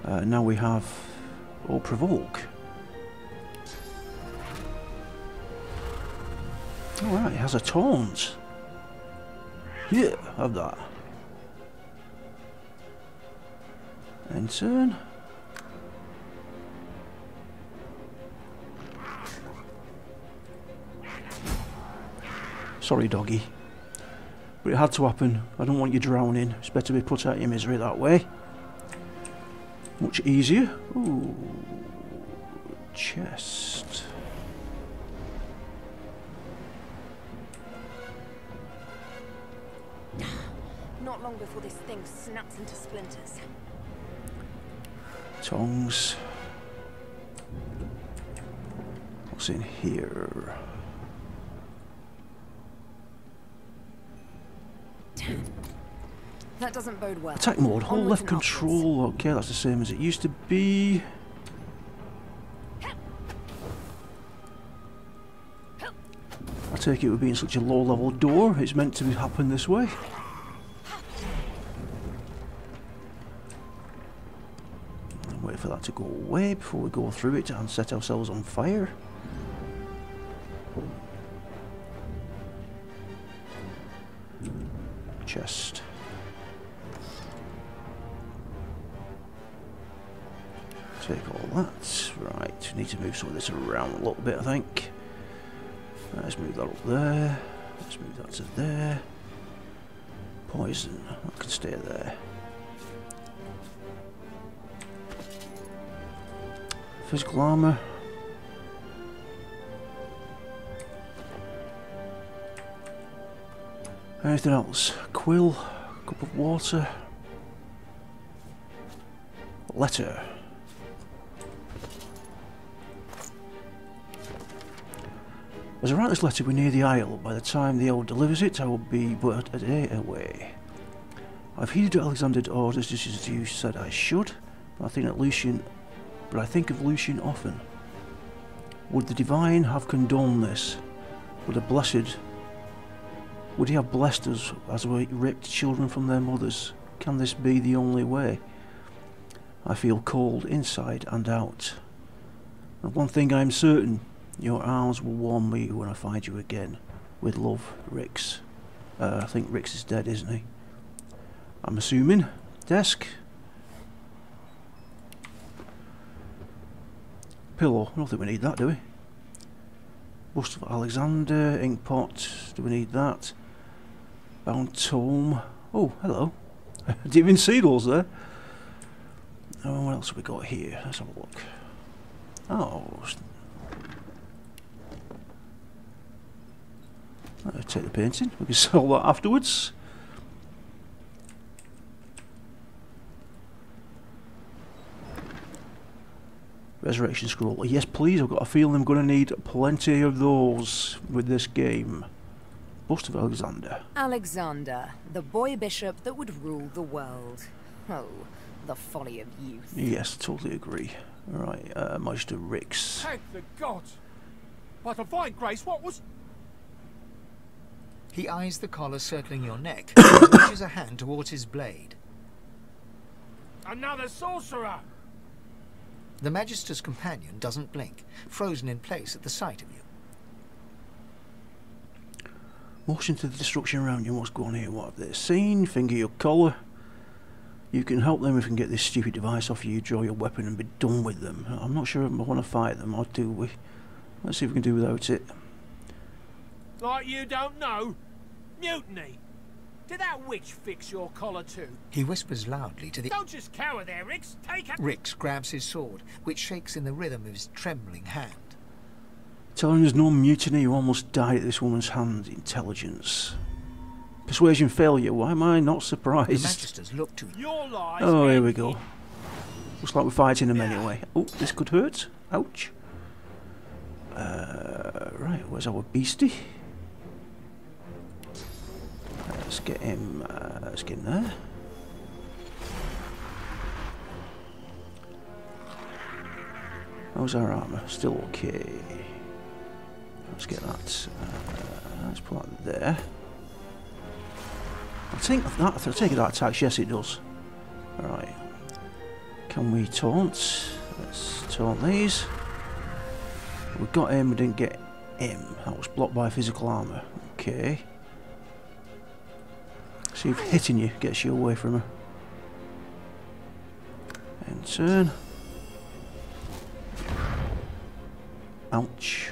now we have Provoke. Alright, it has a taunt. Yeah, have that. End turn. Sorry, doggy. But it had to happen. I don't want you drowning. It's better be put out of your misery that way. Much easier. Ooh. Chest. Not long before this thing snaps into splinters. Tongs. What's in here? That doesn't bode well. Attack mode, hold Onwards left and control. Okay, that's the same as it used to be. I take it with being such a low level door, it's meant to happen this way. Wait for that to go away before we go through it and set ourselves on fire. Chest. Take all that. Right, we need to move some of this around a little bit, I think. Let's move that up there. Let's move that to there. Poison, that can stay there. Physical armour. Anything else? Quill, cup of water. Letter. As I write this letter, we're near the Isle. By the time the owl delivers it, I will be but a day away. I've heeded Alexander's orders just as you said I should, but I think of Lucian often. Would the divine have condoned this? Would he have blessed us as we ripped children from their mothers? Can this be the only way? I feel cold inside and out. And one thing I am certain, your arms will warm me when I find you again. With love, Rix. I think Rix is dead, isn't he? I'm assuming. Desk. Pillow. I don't think we need that, do we? Bust of Alexander. Ink pot. Do we need that? Bound tome. Oh, hello. I didn't even see those there. Oh, what else have we got here? Let's have a look. Oh. I'll take the painting. We can sell that afterwards. Resurrection scroll. Yes, please. I've got a feeling I'm going to need plenty of those with this game. Bust of Alexander. Alexander, the boy bishop that would rule the world. Oh, the folly of youth. Yes, totally agree. Right, Magister Rix. Thank the gods! By divine grace, what was... He eyes the collar circling your neck and reaches a hand towards his blade. Another sorcerer! The Magister's companion doesn't blink, frozen in place at the sight of you. Motion to the destruction around you. What's going on here? What have they seen? Finger your collar. You can help them if we can get this stupid device off you, draw your weapon and be done with them. I'm not sure if I want to fight them, or do we? Let's see if we can do without it. Like you don't know? Mutiny! Did that witch fix your collar too? He whispers loudly to the... Don't just cower there, Rix! Take it! Rix grabs his sword, which shakes in the rhythm of his trembling hand. Telling us no mutiny, you almost died at this woman's hands. Intelligence. Persuasion failure. Why am I not surprised? The Magisters look to you. Your lies. Oh, here we go. Looks like we're fighting them anyway. Oh, this could hurt. Ouch. Right, where's our beastie? Let's get him. Let's get him there. How's our armour? Still okay. Let's get that. Let's put that there. I think that. I take it that attacks. Yes, it does. All right. Can we taunt? Let's taunt these. We got him. We didn't get him. That was blocked by physical armour. Okay. See if hitting you gets you away from her. And turn. Ouch.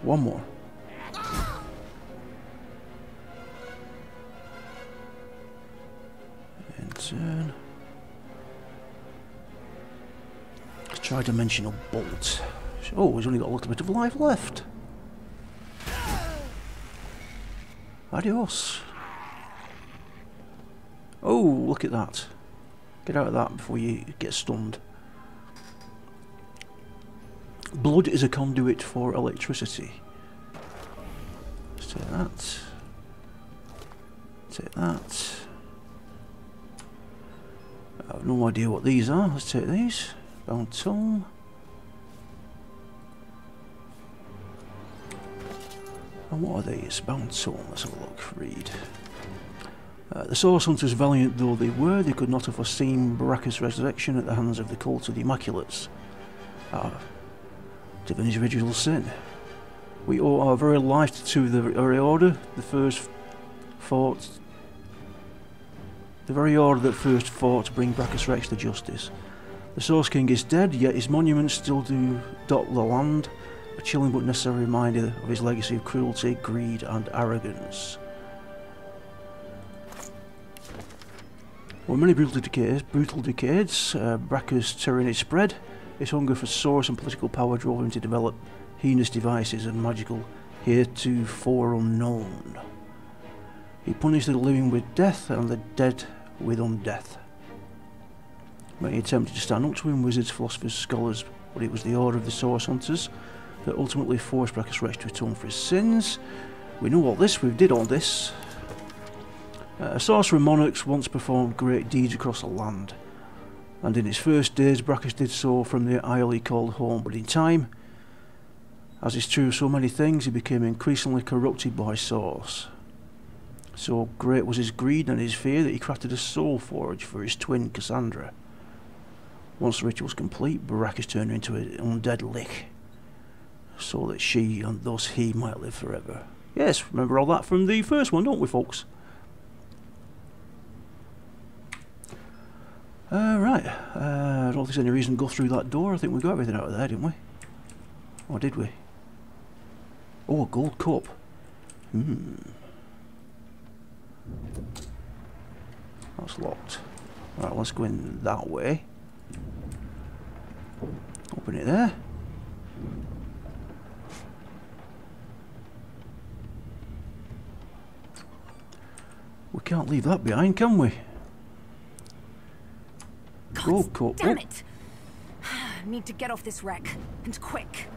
One more. And turn. Tridimensional bolt. Oh, he's only got a little bit of life left. Adios. Oh, look at that. Get out of that before you get stunned. Blood is a conduit for electricity. Let's take that. Take that. I have no idea what these are. Let's take these. Bound tool. And what are these? Bound tool. Let's have a look. Read. The Source Hunters, valiant though they were, they could not have foreseen Baraka's resurrection at the hands of the cult of the Immaculates. Divinity's original sin. We owe our very life to the very order, the very order that first fought to bring Brachus Rex to justice. The Source King is dead, yet his monuments still do dot the land, a chilling but necessary reminder of his legacy of cruelty, greed and arrogance. For many brutal decades, Brachus' tyranny spread. His hunger for source and political power drove him to develop heinous devices and magical heretofore unknown. He punished the living with death and the dead with undeath. Many attempted to stand up to him, wizards, philosophers, scholars, but it was the order of the Source Hunters that ultimately forced Brachus Rex to atone for his sins. We know all this, we did all this. Sorcerer monarchs once performed great deeds across the land, and in his first days Brachus did so from the isle he called home, but in time, as is true of so many things, he became increasingly corrupted by Source. So great was his greed and his fear that he crafted a soul forge for his twin Cassandra. Once the ritual was complete, Brachus turned her into an undead lich, so that she and thus he might live forever. Yes, remember all that from the first one, don't we, folks? Right, I don't think there's any reason to go through that door. I think we got everything out of there, didn't we? Or did we? Oh, a gold cup. That's locked. Right, let's go in that way. Open it there. We can't leave that behind, can we? Gold cup. Damn it! Need to get off this wreck, and quick.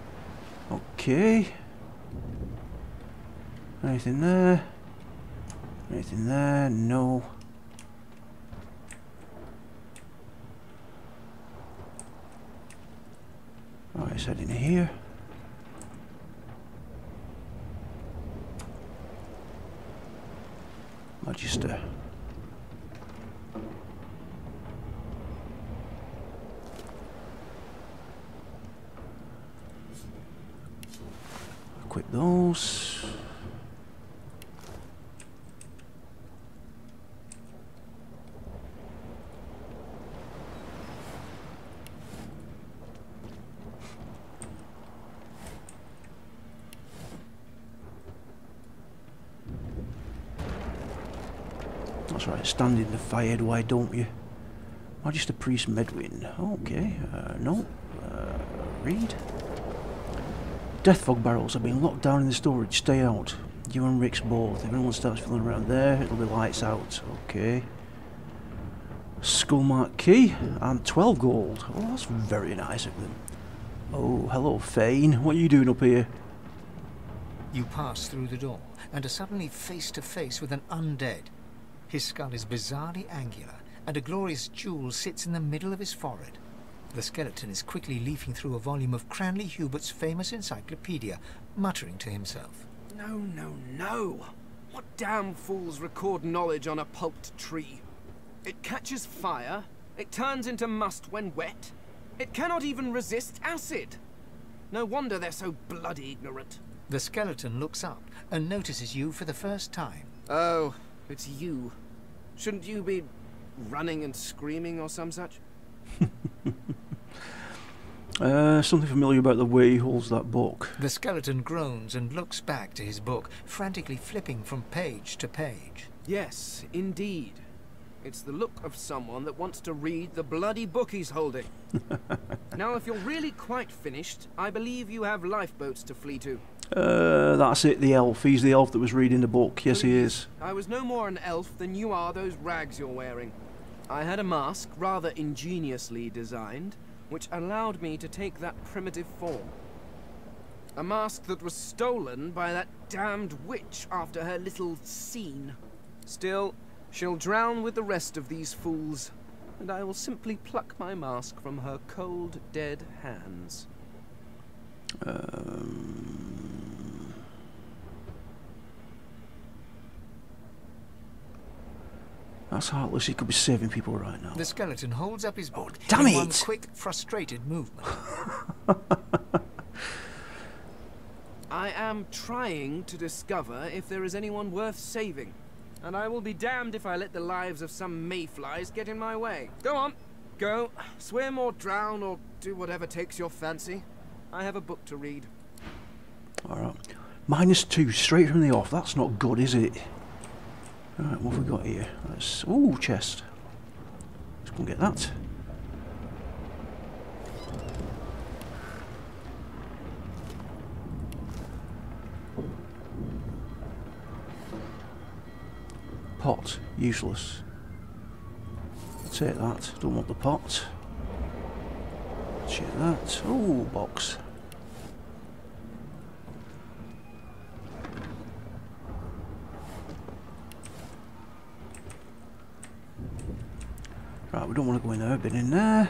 Okay. Anything there? Anything there? No. Right, let's head in here. Magister. Equip those. That's right, stand in the fire, why don't you? Magister Priest Medwin. Okay, no. Read. Death fog barrels have been locked down in the storage. Stay out. You and Rick's both. If anyone starts filling around there, it'll be lights out. Okay. Skullmark key and 12 gold. Oh, that's very nice of them. Oh, hello, Fane. What are you doing up here? You pass through the door and are suddenly face to face with an undead. His skull is bizarrely angular, and a glorious jewel sits in the middle of his forehead. The skeleton is quickly leafing through a volume of Cranley Hubert's famous encyclopedia, muttering to himself. No, no, no! What damn fools record knowledge on a pulped tree? It catches fire, it turns into must when wet, it cannot even resist acid! No wonder they're so bloody ignorant. The skeleton looks up and notices you for the first time. Oh, it's you. Shouldn't you be running and screaming or some such? Something familiar about the way he holds that book. The skeleton groans and looks back to his book, frantically flipping from page to page. Yes, indeed. It's the look of someone that wants to read the bloody book he's holding. Now, if you're really quite finished, I believe you have lifeboats to flee to. That's it, the elf. He's the elf that was reading the book. Yes, he is. I was no more an elf than you are those rags you're wearing. I had a mask, rather ingeniously designed, which allowed me to take that primitive form. A mask that was stolen by that damned witch after her little scene. Still, she'll drown with the rest of these fools, and I will simply pluck my mask from her cold, dead hands. That's heartless. He could be saving people right now. The skeleton holds up his book Damn in it! one quick, frustrated movement. I am trying to discover if there is anyone worth saving, and I will be damned if I let the lives of some mayflies get in my way. Go on, go, swim or drown or do whatever takes your fancy. I have a book to read. Alright. -2, straight from the off. That's not good, is it? Alright, what have we got here? That's, ooh, chest. Let's go and get that. Pot, useless. Take that, don't want the pot. Check that. Ooh, box. Right, we don't want to go in there, been in there.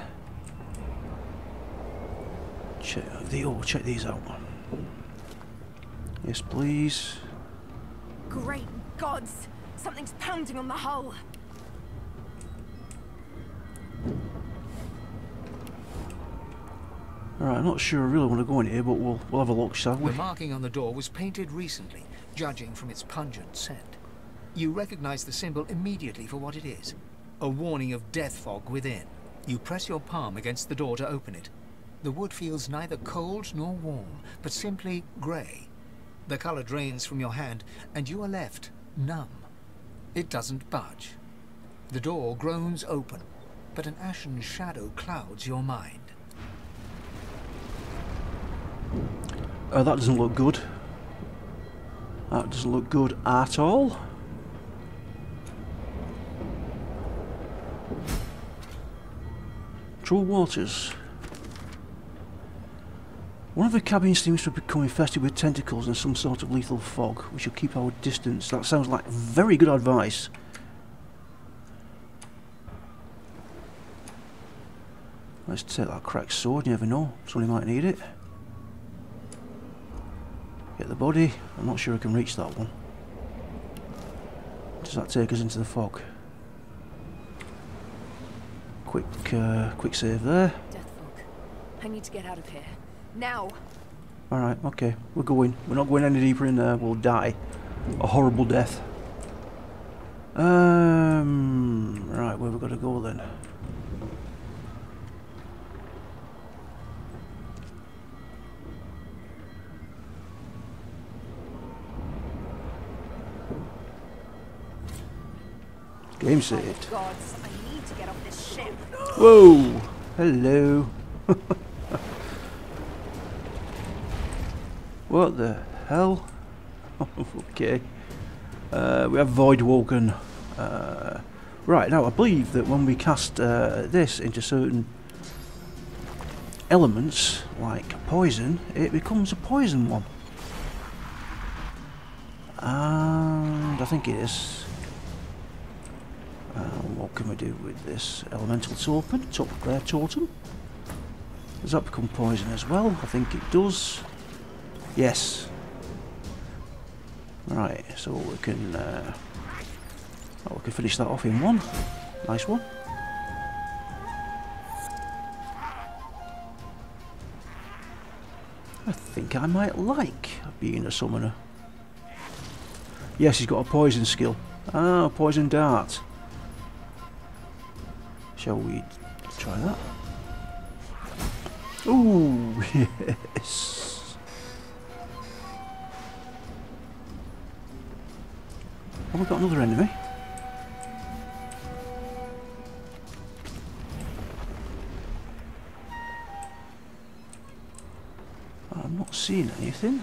Check these out. Yes, please. Great gods! Something's pounding on the hull. Alright, I'm not sure I really want to go in here, but we'll have a look, shall we? The marking on the door was painted recently, judging from its pungent scent. You recognize the symbol immediately for what it is. A warning of death fog within. You press your palm against the door to open it. The wood feels neither cold nor warm, but simply grey. The color drains from your hand, and you are left numb. It doesn't budge. The door groans open, but an ashen shadow clouds your mind. That doesn't look good. That doesn't look good at all. Troubled waters. One of the cabins seems to have become infested with tentacles and some sort of lethal fog. We should keep our distance. That sounds like very good advice. Let's take that cracked sword, you never know. Somebody might need it. Get the body. I'm not sure I can reach that one. Does that take us into the fog? Quick save there. Death fog. I need to get out of here. Now! Alright, okay. We're going. We're not going any deeper in there. We'll die. A horrible death. Right, where have we got to go then? Game saved. Oh, gods, I need to get off this ship. Whoa! Hello. What the hell? Okay. We have Void Woken. Right, now I believe that when we cast this into certain elements, like poison, it becomes a poison one. And I think it is. What can we do with this elemental totem? Totem? Does that become poison as well? I think it does. Yes. Right, so we can finish that off in one. Nice one. I think I might like being a summoner. Yes, he's got a poison skill. Ah, poison dart. Shall we try that? Ooh, yes. Have we got another enemy? I'm not seeing anything.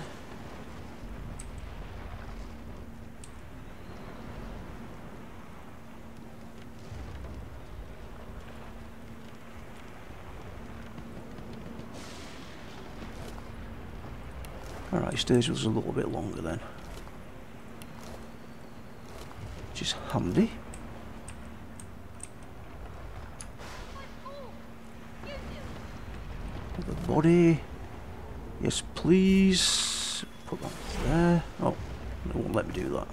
Alright, stage was a little bit longer then. Which is handy. The body. Yes, please. Put that there. Oh, it won't let me do that.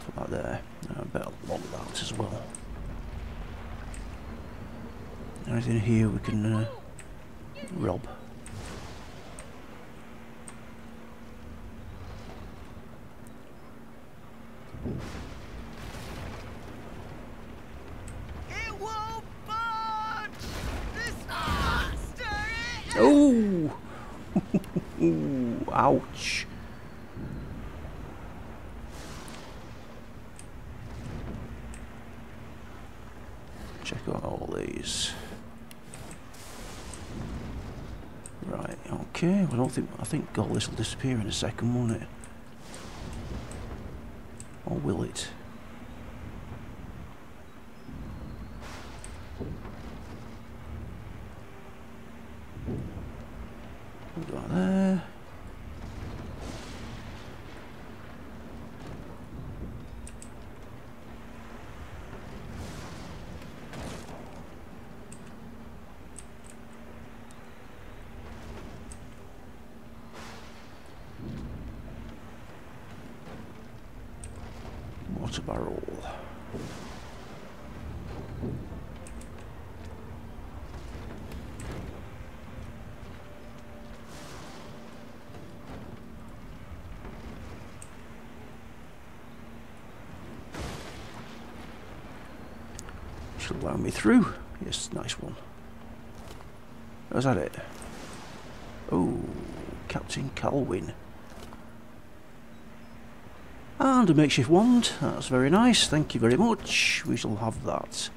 Put that there. I better log that as well. Anything here we can rob? Oh! Ooh, ouch. Check out all these. Right, okay. I think all this will disappear in a second, won't it? Or will it? Put that there. Water barrel. Should allow me through. Yes, nice one. Was that it? Oh, Captain Calwyn. And a makeshift wand. That's very nice. Thank you very much. We shall have that.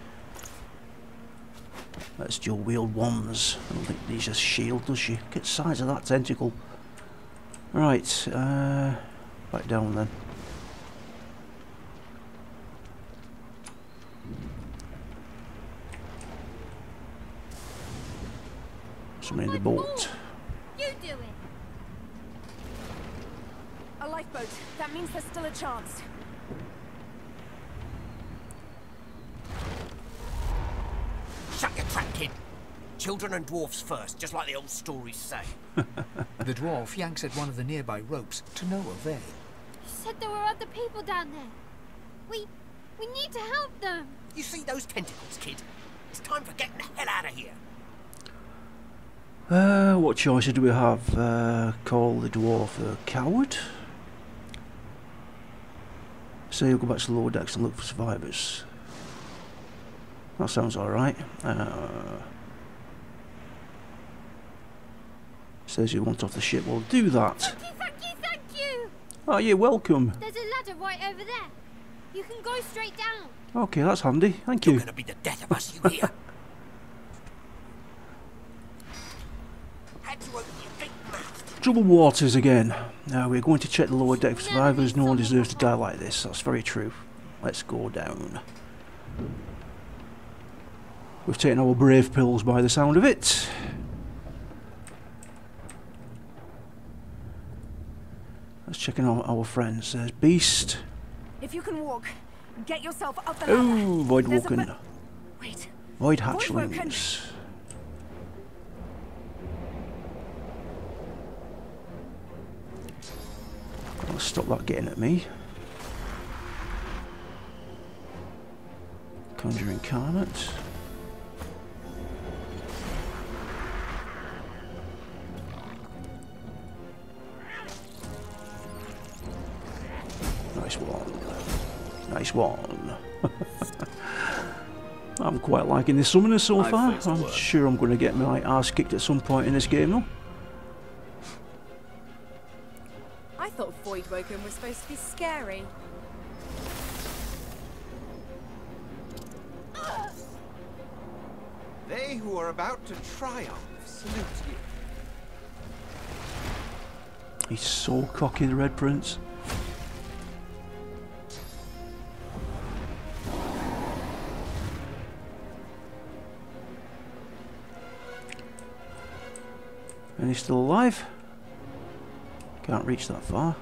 That's dual wield wands. I don't think these are shield, does she? Get the size of that tentacle. Right, back down then. Someone in the boat. You do it. A lifeboat. That means there's still a chance. Shut your trap, kid. Children and dwarfs first, just like the old stories say. The dwarf yanks at one of the nearby ropes to no avail. You said there were other people down there. We need to help them. You see those tentacles, kid? It's time for getting the hell out of here. What choices do we have? Call the dwarf a coward? Say you'll go back to the lower decks and look for survivors. That sounds alright. Says you want off the ship. Well, do that. Thank you! Oh, you're welcome. There's a ladder right over there. You can go straight down. Okay, that's handy. Thank you. You're gonna be the death of us, you hear? Had to open your big mouth. Troubled waters again. Now we're going to check the lower deck for survivors. No one deserves to die like this. That's very true. Let's go down. We've taken our brave pills by the sound of it. Let's check in on our friends. There's Beast. If you can walk, get yourself up the ladder. Oh, Void Woken. Wait. Void Hatchlings. I'll stop that getting at me. Conjure Incarnate. Nice one. Nice one. I'm quite liking this summoner so far. I'm sure I'm going to get my ass kicked at some point in this game though. I thought Void Woken was supposed to be scary. They who are about to triumph salute you. He's so cocky, the Red Prince. And he's still alive. Can't reach that far.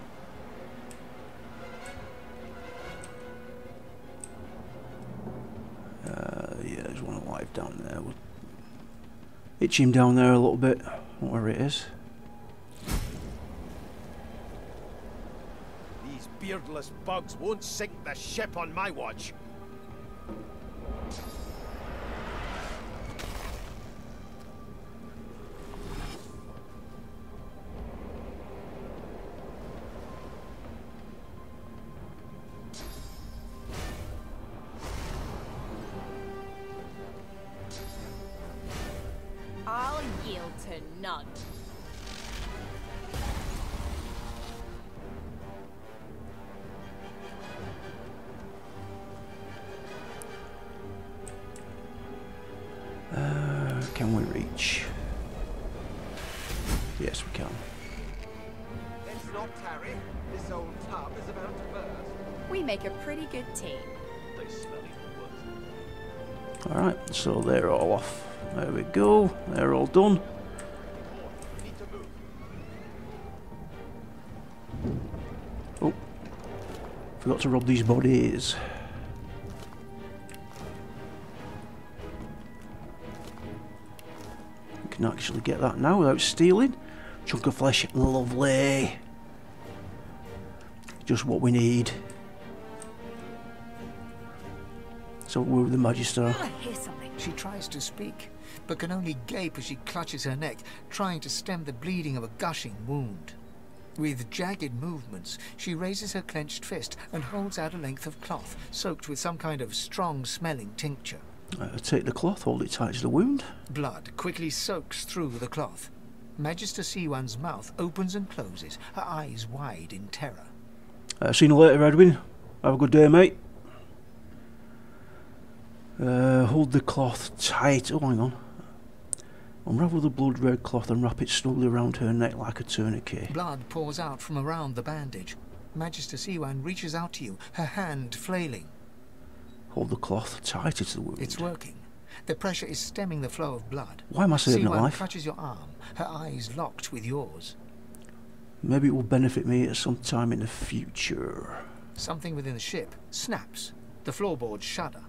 Yeah, there's one alive down there. We'll itch him down there a little bit, whatever it is. These beardless bugs won't sink the ship on my watch. I'll yield to none. Can we reach? Yes, we can. Let's not tarry. This old tub is about to burst. We make a pretty good team. They smell even worse. Alright, so they're all off. There we go. They're all done. Oh, forgot to rob these bodies. We can actually get that now without stealing. Chunk of flesh, lovely. Just what we need. So we're with the Magister. I hear something. She tries to speak, but can only gape as she clutches her neck, trying to stem the bleeding of a gushing wound. With jagged movements, she raises her clenched fist and holds out a length of cloth, soaked with some kind of strong-smelling tincture. Take the cloth, hold it tight to the wound. Blood quickly soaks through the cloth. Magister Siwan's mouth opens and closes, her eyes wide in terror. See you later, Edwin. Have a good day, mate. Hold the cloth tight. Oh, hang on. Unravel the blood-red cloth and wrap it snugly around her neck like a tourniquet. Blood pours out from around the bandage. Magister Siwan reaches out to you, her hand flailing. Hold the cloth tighter to the wound. It's working. The pressure is stemming the flow of blood. Why am I saving a life? Siwan clutches your arm, her eyes locked with yours. Maybe it will benefit me at some time in the future. Something within the ship snaps. The floorboards shudder.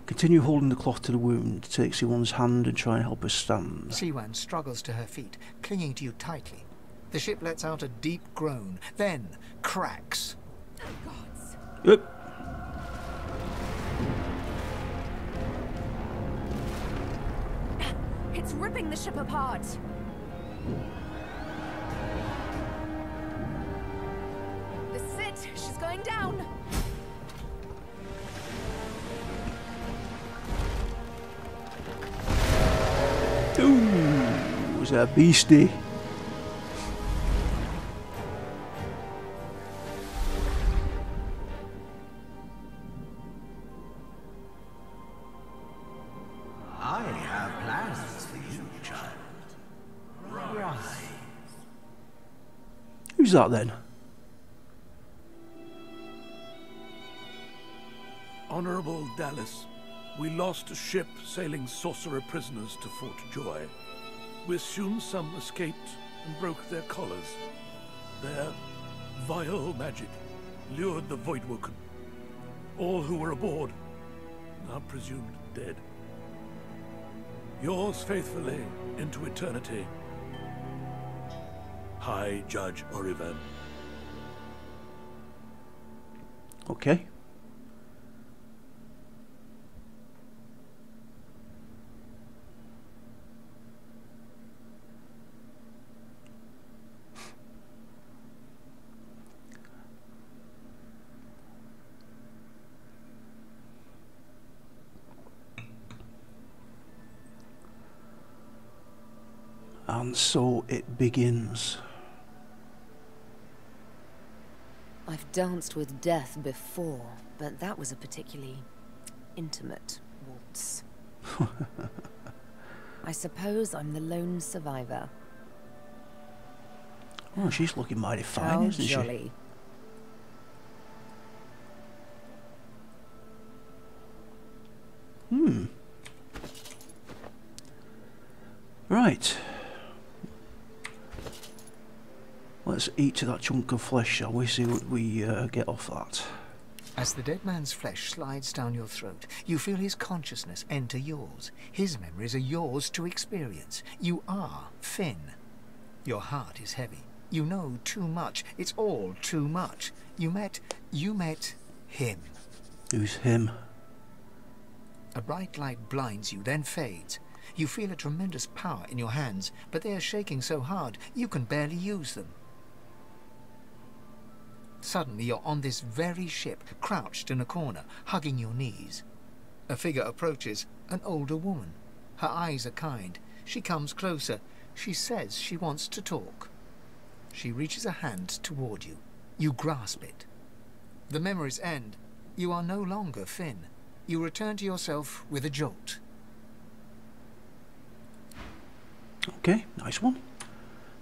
Continue holding the cloth to the wound. Take Siwan's hand and try and help her stand. Siwan struggles to her feet, clinging to you tightly. The ship lets out a deep groan, then cracks. Yep. It's ripping the ship apart. This is it. She's going down. Ooh, was that beastie? I have plans for you, child. Rise. Who's that then? Honorable Dallas, we lost a ship sailing sorcerer prisoners to Fort Joy. We assume some escaped and broke their collars. Their vile magic lured the Voidwoken. All who were aboard are presumed dead. Yours faithfully into eternity, High Judge Orivan. Okay. And so it begins. I've danced with death before, but that was a particularly intimate waltz. I suppose I'm the lone survivor. Oh, she's looking mighty fine, How isn't jolly. she? Right. Let's eat to that chunk of flesh, shall we? See what we get off that. As the dead man's flesh slides down your throat, you feel his consciousness enter yours. His memories are yours to experience. You are Finn. Your heart is heavy. You know too much. It's all too much. You met him. Who's him? A bright light blinds you, then fades. You feel a tremendous power in your hands, but they are shaking so hard you can barely use them. Suddenly you're on this very ship, crouched in a corner, hugging your knees. A figure approaches, an older woman. Her eyes are kind. She comes closer. She says she wants to talk. She reaches a hand toward you. You grasp it. The memories end. You are no longer Finn. You return to yourself with a jolt. Okay, nice one.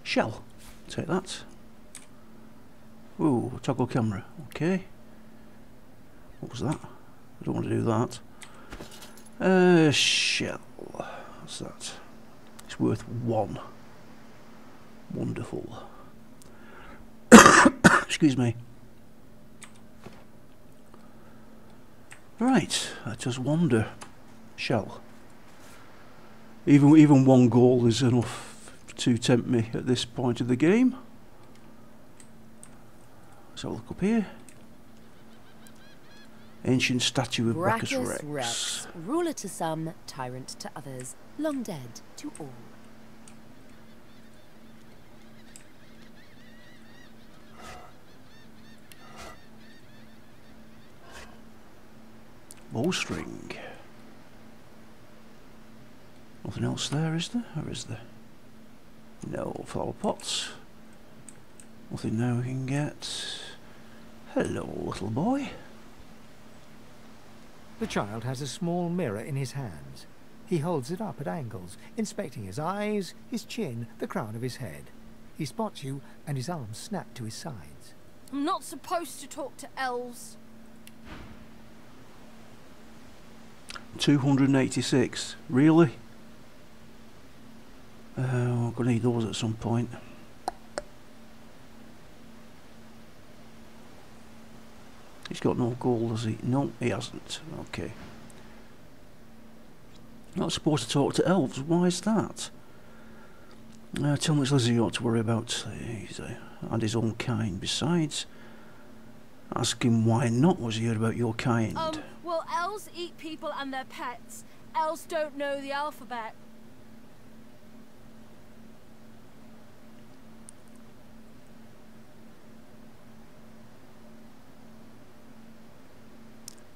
Shell. Take that. Ooh, toggle camera. Okay. What was that? I don't want to do that. Shell. What's that? It's worth 1. Wonderful. Excuse me. Right, let us wander. Shell. Even 1 goal is enough to tempt me at this point of the game. Let's have a look up here. Ancient statue of Brachus Rex. Ruler to some, tyrant to others, long dead to all. Bowstring. Nothing else there, is there? Or is there? No, flower pots. Nothing now we can get. Hello, little boy. The child has a small mirror in his hands. He holds it up at angles, inspecting his eyes, his chin, the crown of his head. He spots you, and his arms snap to his sides. I'm not supposed to talk to elves. 286. Really? I'm gonna need those at some point. He's got no gold, has he? No, he hasn't. Okay. Not supposed to talk to elves. Why is that? Tell me, Lizzie, you ought to worry about. He's and his own kind. Besides, ask him why not. Was he heard about your kind? Well, elves eat people and their pets. Elves don't know the alphabet.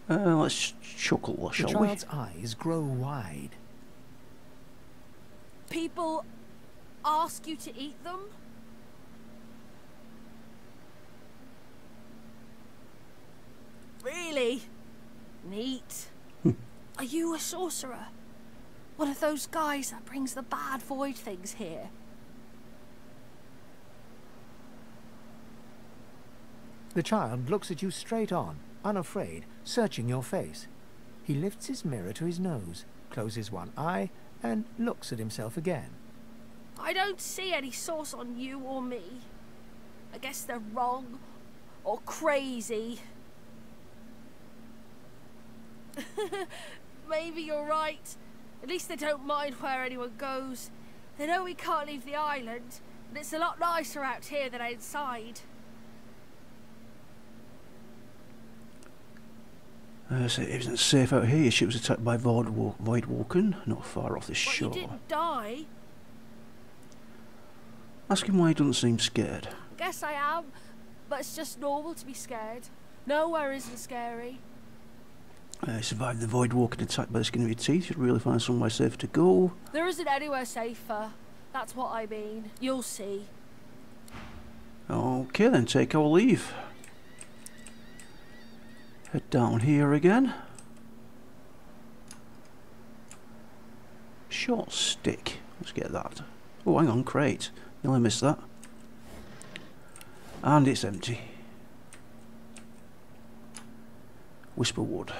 Let's chuckle, shall we? The child's eyes grow wide. People ask you to eat them? Really? Neat. Are you a sorcerer? One of those guys that brings the bad void things here? The child looks at you straight on, unafraid, searching your face. He lifts his mirror to his nose, closes one eye, and looks at himself again. I don't see any source on you or me. I guess they're wrong or crazy. Maybe you're right. At least they don't mind where anyone goes. They know we can't leave the island, and it's a lot nicer out here than outside. So it isn't safe out here. She was attacked by Voidwalken, not far off the shore. But you didn't die. Ask him why he doesn't seem scared. Guess I am, but it's just normal to be scared. Nowhere isn't scary. Survived the Voidwalken attack by the skin of your teeth. You'd really find somewhere safe to go. There isn't anywhere safer. That's what I mean. You'll see. Okay then, take our leave. Head down here again. Short stick. Let's get that. Oh, hang on, crate. Nearly missed that. And it's empty. Whisperwood.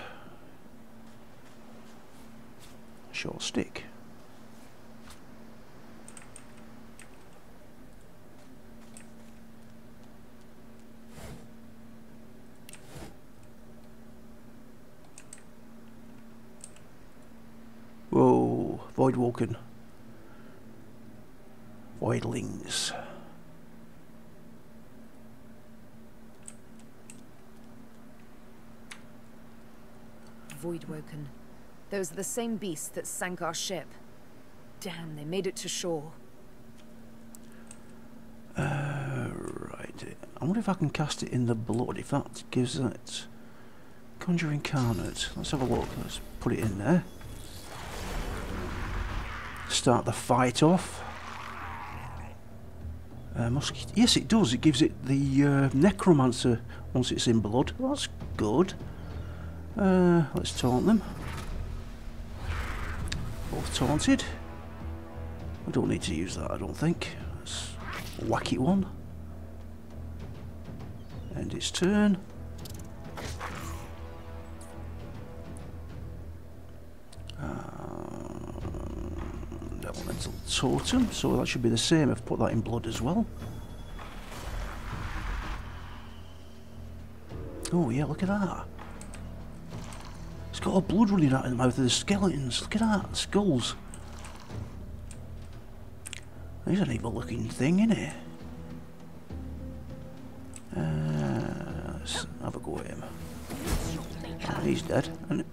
Short stick. Whoa, Voidwoken. Voidlings. Voidwoken. Those are the same beasts that sank our ship. Damn, they made it to shore. Right. I wonder if I can cast it in the blood, if that gives it... Conjure Incarnate. Let's have a look. Let's put it in there. Start the fight off. Yes, it does. It gives it the Necromancer once it's in blood. Well, that's good. Let's taunt them. Both taunted. I don't need to use that, I don't think. Let's whack it one. End its turn. Elemental Totem, so that should be the same. I've put that in blood as well. Oh yeah, look at that. It's got all blood running out of the mouth of the skeletons. Look at that, skulls. He's an evil looking thing, isn't he? Let's have a go at him. Oh, he's dead. And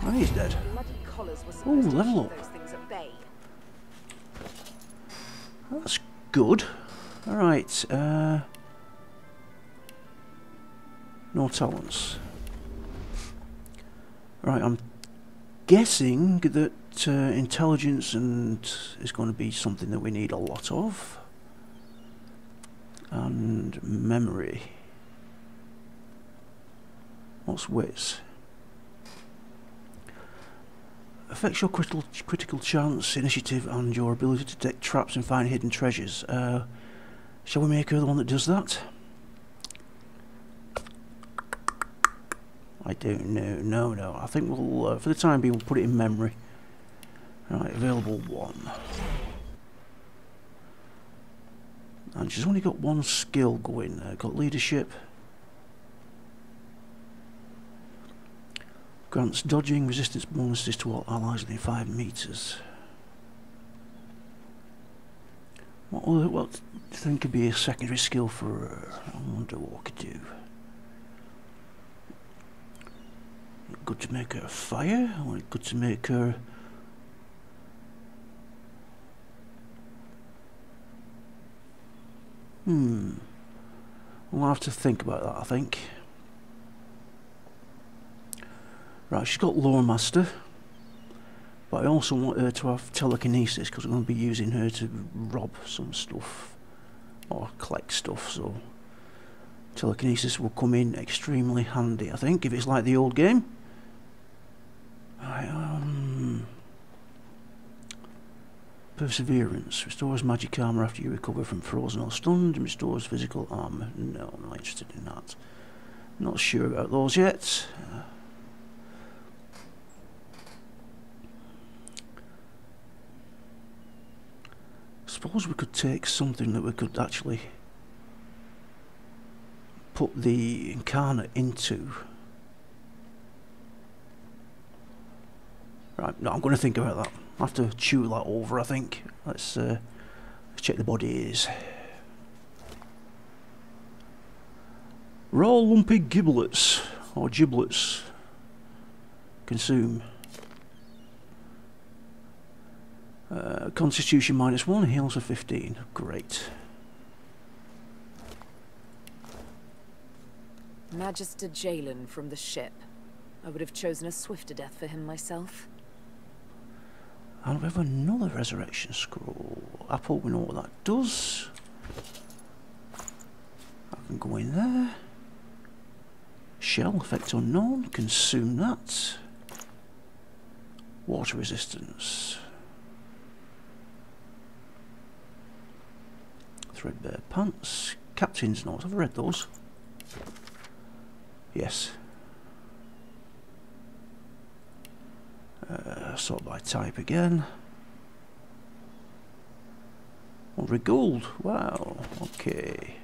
oh, he's dead. Oh, level up. That's good. Alright, no talents. Right, I'm guessing that intelligence is going to be something that we need a lot of. And memory. What's wits? Affects your critical chance, initiative, and your ability to detect traps and find hidden treasures. Shall we make her the one that does that? I don't know. No. I think we'll, for the time being, we'll put it in memory. Right, available 1. And she's only got 1 skill going. Got leadership. Grants dodging, resistance bonuses to all allies within 5 meters. What do you think could be a secondary skill for her? I wonder what I could do. Good to make her fire, or good to make her... We'll have to think about that, I think. Right, she's got Lore Master, but I also want her to have telekinesis because we're going to be using her to rob some stuff or collect stuff, so telekinesis will come in extremely handy, I think, if it's like the old game. Right, Perseverance restores magic armor after you recover from frozen or stunned, and restores physical armor. No, I'm not interested in that. Not sure about those yet. Suppose we could take something that we could actually put the incarnate into. Right, no, I'm going to think about that. I have to chew that over, I think. Let's check the bodies. Raw lumpy giblets, or giblets. Consume. Constitution -1, heals for 15. Great. Magister Jalen from the ship. I would have chosen a swifter death for him myself. And we have another resurrection scroll. Apple, we know what that does. I can go in there. Shell, effect unknown. Consume that. Water resistance. Threadbare pants. Captain's notes. Have I read those? Yes. Sort by type again. 100 gold. Wow. Okay.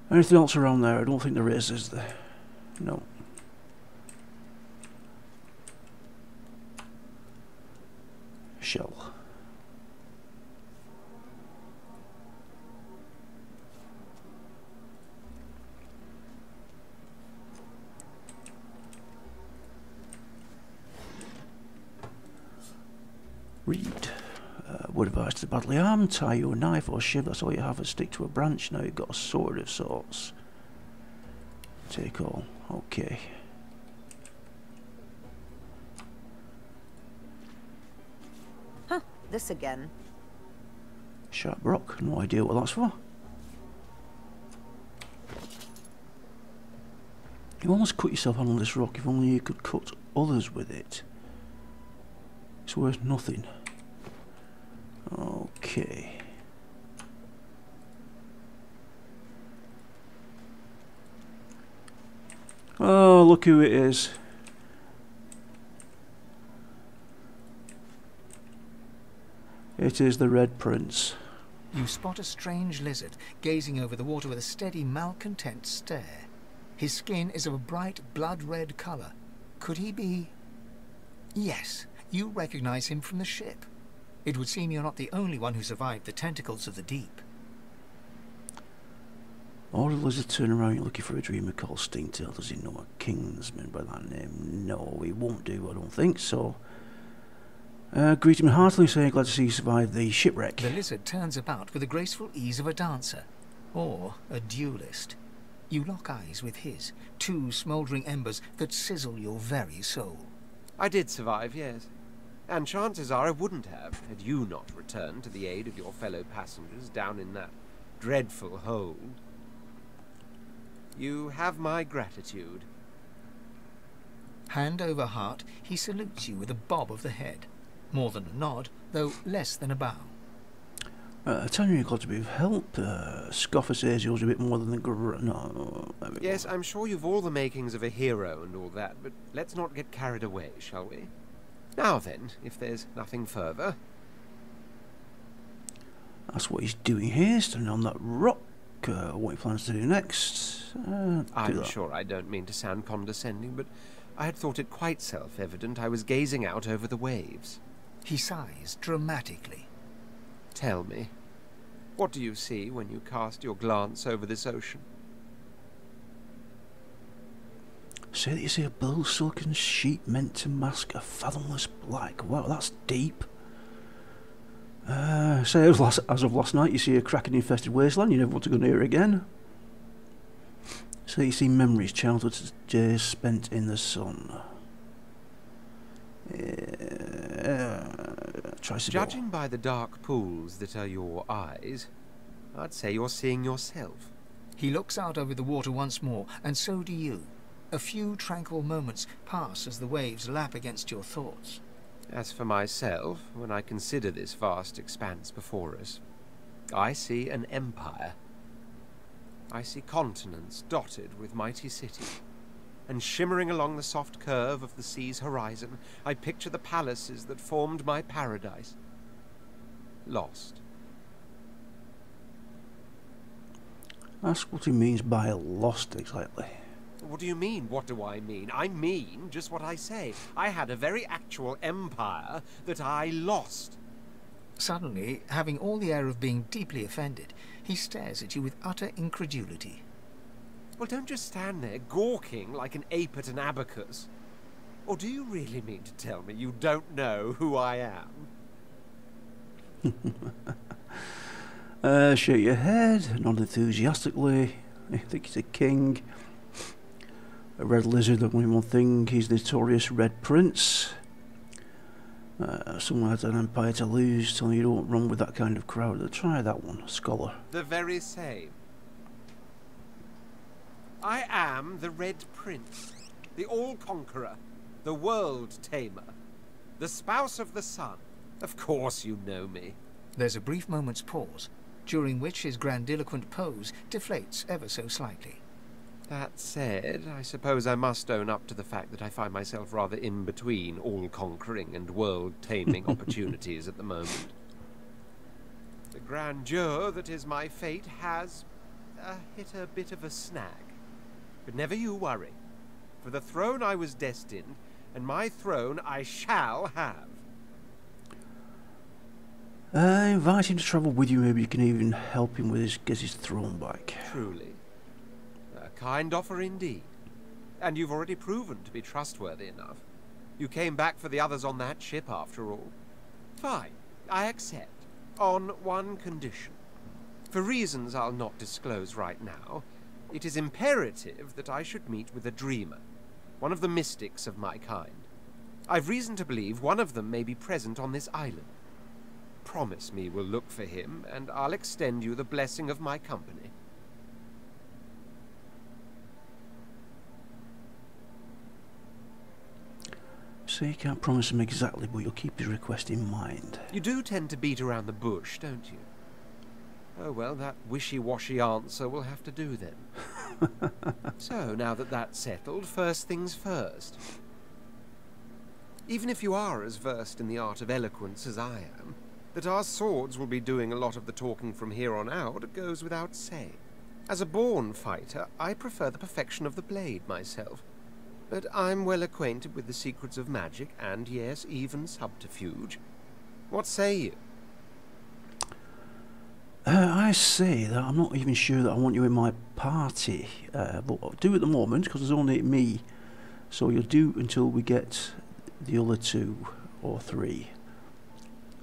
Anything else around there? I don't think there is there? No. Shell. Read. Would advise to the badly armed, tie your knife or shiv, that's all you have, and stick to a branch. Now you've got a sword of sorts. Take all. Okay. Huh, this again. Sharp rock, no idea what that's for. You almost cut yourself on this rock, if only you could cut others with it. It's worth nothing. Okay. Oh, look who it is. It is the Red Prince. You spot a strange lizard gazing over the water with a steady, malcontent stare. His skin is of a bright, blood-red colour. Could he be... Yes, you recognize him from the ship. It would seem you're not the only one who survived the tentacles of the deep. Or the lizard turn around, you're looking for a dreamer called Stingtail. Does he know a kingsman by that name? No, he won't do, I don't think so. Greet him heartily, saying glad to see you survived the shipwreck. The lizard turns about with the graceful ease of a dancer, or a duelist. You lock eyes with his, two smouldering embers that sizzle your very soul. I did survive, yes. And chances are I wouldn't have, had you not returned to the aid of your fellow passengers down in that dreadful hold. You have my gratitude. Hand over heart, he salutes you with a bob of the head. More than a nod, though less than a bow. Tell me you've got a bit of help. Scoffer says yours a bit more than the no. Yes, I'm sure you've all the makings of a hero and all that, but let's not get carried away, shall we? Now then, if there's nothing further. That's what he's doing here, standing on that rock. What he plans to do next. I'm sure I don't mean to sound condescending, but I had thought it quite self-evident I was gazing out over the waves. He sighs dramatically. Tell me, what do you see when you cast your glance over this ocean? Say that you see a blue silken sheet meant to mask a fathomless black. Wow, that's deep. Say as of last night you see a kraken-infested wasteland you never want to go near again. So you see memories, childhood days spent in the sun. Try Sebille. Judging by the dark pools that are your eyes, I'd say you're seeing yourself. He looks out over the water once more, and so do you. A few tranquil moments pass as the waves lap against your thoughts. As for myself, when I consider this vast expanse before us, I see an empire. I see continents dotted with mighty cities, and shimmering along the soft curve of the sea's horizon, I picture the palaces that formed my paradise. Lost. Ask what he means by lost exactly. What do you mean, what do I mean? I mean just what I say. I had a very actual empire that I lost. Suddenly, having all the air of being deeply offended, he stares at you with utter incredulity. Well, don't just stand there gawking like an ape at an abacus. Or do you really mean to tell me you don't know who I am? Shake your head, nod enthusiastically. I think he's a king. A red lizard, only one thing, he's the notorious Red Prince. Someone had an empire to lose, so you don't run with that kind of crowd. Try that one, scholar. The very same. I am the Red Prince, the All-Conqueror, the World Tamer. The spouse of the sun. Of course you know me. There's a brief moment's pause, during which his grandiloquent pose deflates ever so slightly. That said, I suppose I must own up to the fact that I find myself rather in between all-conquering and world-taming opportunities at the moment. The grandeur that is my fate has hit a bit of a snag. But never you worry. For the throne I was destined, and my throne I shall have. Invite him to travel with you. Maybe you can even help him with get his throne back. Truly. A kind offer indeed. And you've already proven to be trustworthy enough. You came back for the others on that ship, after all. Fine, I accept. On one condition. For reasons I'll not disclose right now, it is imperative that I should meet with a dreamer, one of the mystics of my kind. I've reason to believe one of them may be present on this island. Promise me we'll look for him, and I'll extend you the blessing of my company. So you can't promise him exactly, but you'll keep his request in mind. You do tend to beat around the bush, don't you? Oh well, that wishy-washy answer will have to do then. So, now that that's settled, first things first. Even if you are as versed in the art of eloquence as I am, that our swords will be doing a lot of the talking from here on out goes without saying. As a born fighter, I prefer the perfection of the blade myself. But I'm well acquainted with the secrets of magic and, yes, even subterfuge. What say you? I say that I'm not even sure that I want you in my party, but I'll do at the moment because there's only me. So you'll do until we get the other 2 or 3.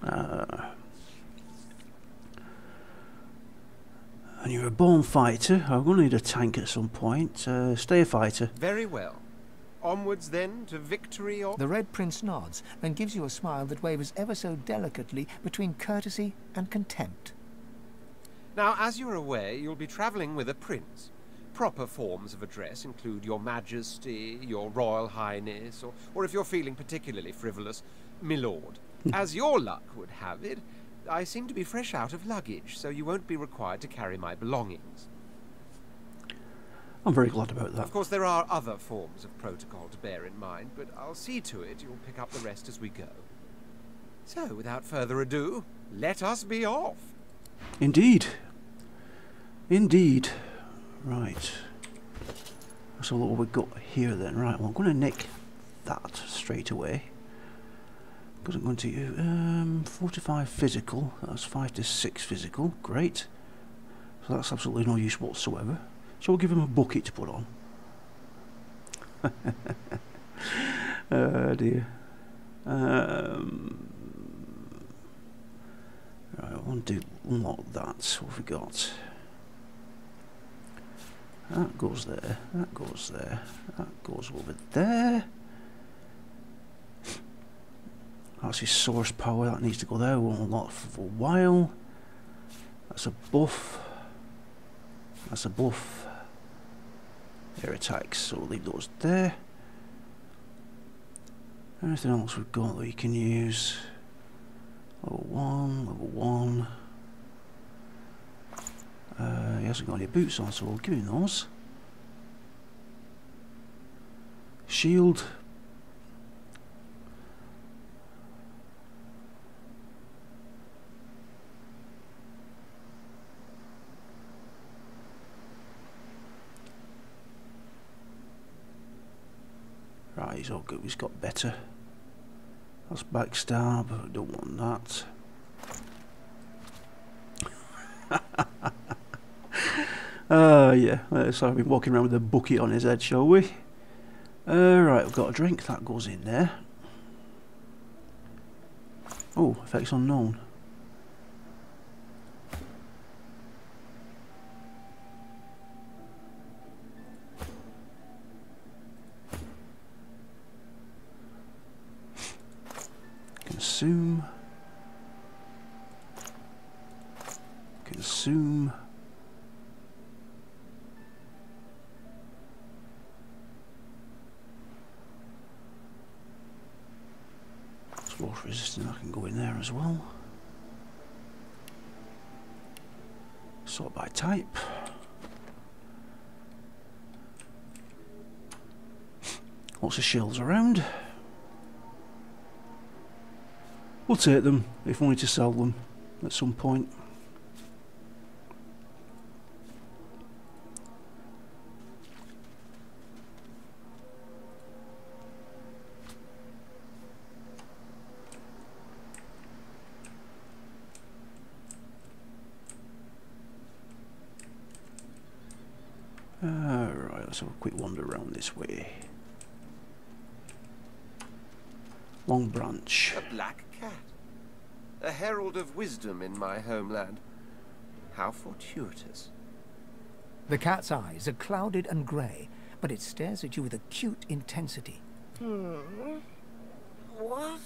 And you're a born fighter. I'm going to need a tank at some point. Stay a fighter. Very well. Onwards then to victory or... The Red Prince nods and gives you a smile that wavers ever so delicately between courtesy and contempt. Now, as you're aware, you'll be travelling with a prince. Proper forms of address include Your Majesty, Your Royal Highness, or if you're feeling particularly frivolous, My Lord. As your luck would have it, I seem to be fresh out of luggage, so you won't be required to carry my belongings. I'm very glad about that. Of course, there are other forms of protocol to bear in mind, but I'll see to it you'll pick up the rest as we go. So, without further ado, let us be off. Indeed. Indeed. Right. So what we've got here then. Right, well, I'm going to nick that straight away. Because I'm going to 45 physical. That's 5 to 6 physical. Great. So that's absolutely no use whatsoever. So we'll give him a bucket to put on. Oh dear. Right, I want to unlock that. What have we got? That goes there. That goes there. That goes over there. That's his source power. That needs to go there. We'll unlock for a while. That's a buff. That's a buff. Air attacks, so we'll leave those there. Anything else we've got that you can use? Level 1, level 1. He hasn't got any boots on, so we'll give him those. Shield. Right, he's all good. He's got better. That's backstab. I don't want that. Yeah. So I've been walking around with a bucket on his head, shall we? Right, we've got a drink. That goes in there. Oh, effects unknown. Consume. Consume. shock resistant, I can go in there as well. Sort by type. Lots of shells around. We'll take them if we need to sell them at some point. Right, let's have a quick wander around this way. Long Branch. A black cat. A herald of wisdom in my homeland. How fortuitous. The cat's eyes are clouded and grey, but it stares at you with acute intensity. What?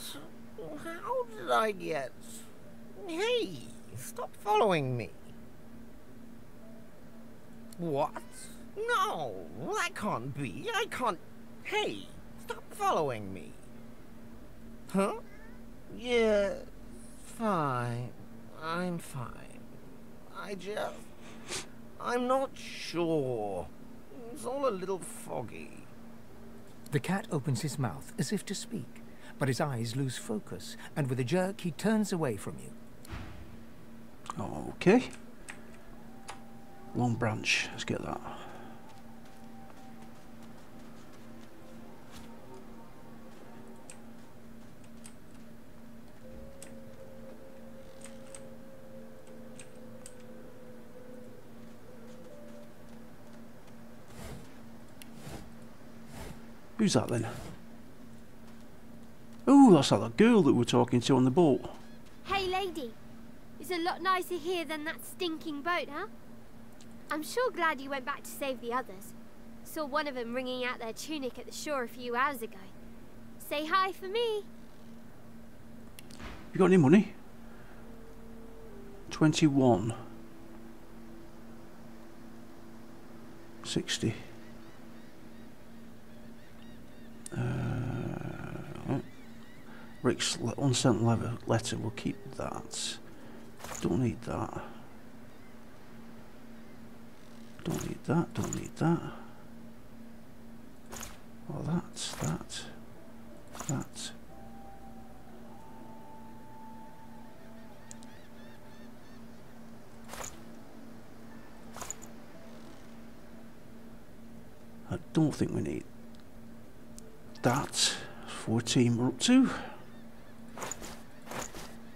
How did I get... Hey, stop following me. What? No, that can't be. I can't... Hey, stop following me. Huh? Yeah, fine. I'm fine. I'm not sure. It's all a little foggy. The cat opens his mouth as if to speak, but his eyes lose focus, and with a jerk he turns away from you. Okay. Long Branch, let's get that. Who's that then? Oh, that's that girl that we're talking to on the boat. Hey lady, it's a lot nicer here than that stinking boat, huh? I'm sure glad you went back to save the others. Saw one of them wringing out their tunic at the shore a few hours ago. Say hi for me. You got any money? 21. 60. Rick's unsent letter, we'll keep that. Don't need that. Don't need that, don't need that. Oh, that. I don't think we need that. 14 we're up to.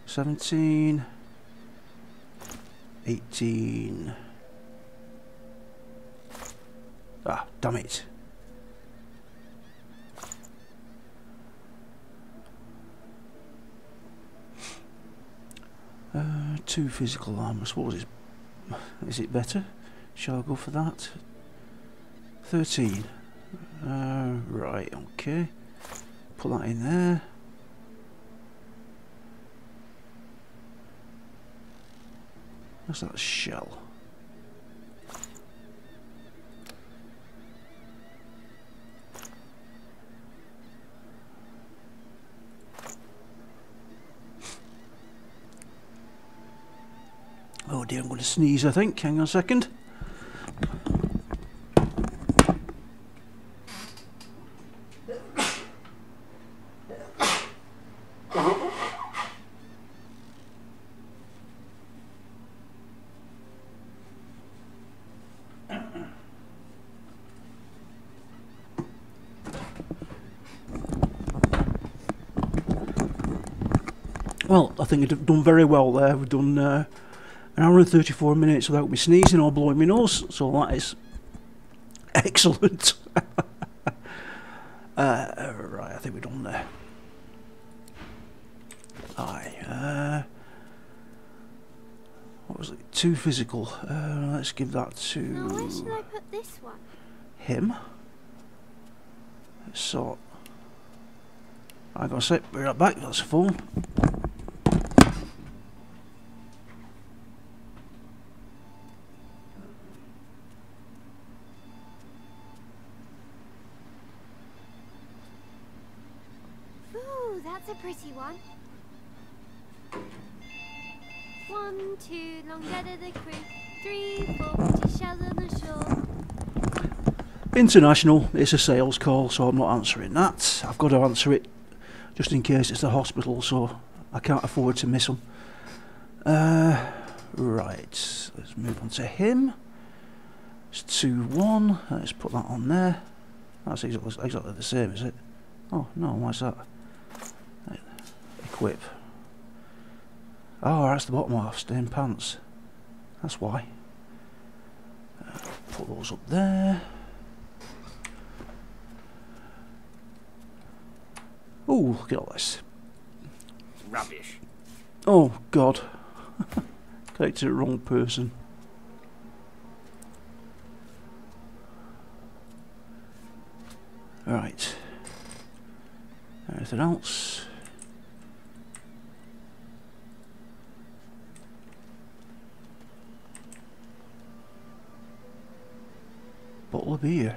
17. 18. Ah, damn it. Two physical armor. What was it? Is it better? Shall I go for that? 13. Right, okay. Put that in there. What's that shell? Oh dear, I'm going to sneeze, I think. Hang on a second. Well, I think we've done very well there. We've done an hour and 34 minutes without me sneezing or blowing my nose, so that is excellent. Right, I think we're done there. Aye. What was it? 2 physical. Let's give that to... Now where should I put this one? him. So, I gotta say, be right back. That's a phone. Ooh, that's a pretty one. 1, 2, long dead of the crew. 3, 4, British shells on the shore. International, it's a sales call, so I'm not answering that. I've got to answer it just in case it's the hospital, so I can't afford to miss them. Right, let's move on to him. It's 2-1, let's put that on there. That's exactly the same, is it? Oh, no, why's that? Equip. Oh, that's the bottom half, stained pants. That's why. Put those up there. Oh, look at all this. Rubbish. Oh, God. Connected to the wrong person. Right. Anything else? Bottle of beer.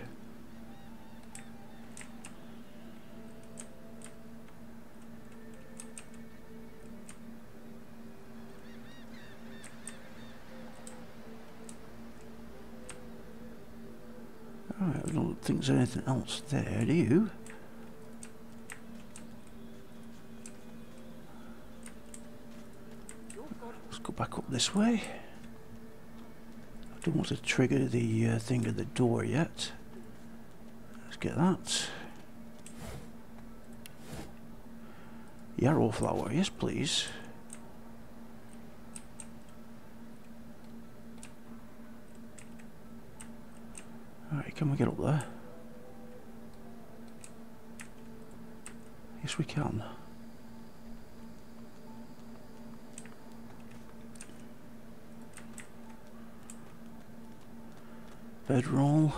Alright, I don't think there's anything else there, do you? Let's go back up this way. I don't want to trigger the thing at the door yet. Let's get that. Yarrow flower, yes please. Alright, can we get up there? Yes we can. Bedroll.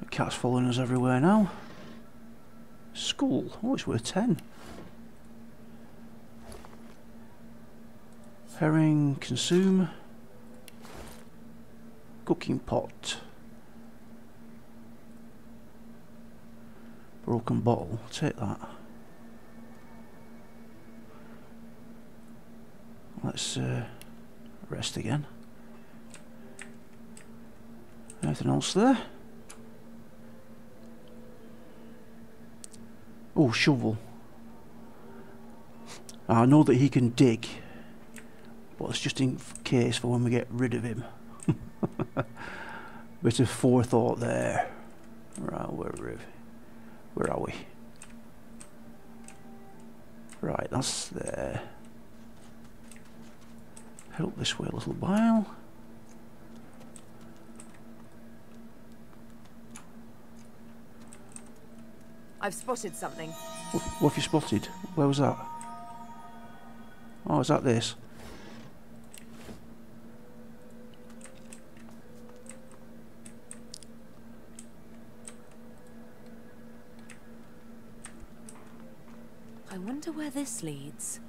The cat's following us everywhere now. Skull. Oh, it's worth 10. Herring, consume. Cooking pot. Broken bottle. Take that. Let's rest again. Anything else there? Oh, shovel. I know that he can dig, but it's just in case for when we get rid of him. Bit of forethought there. Right, where are we? Right, that's there. Head up this way a little while. I've spotted something. What have you spotted? Where was that? Oh, is that this? I wonder where this leads.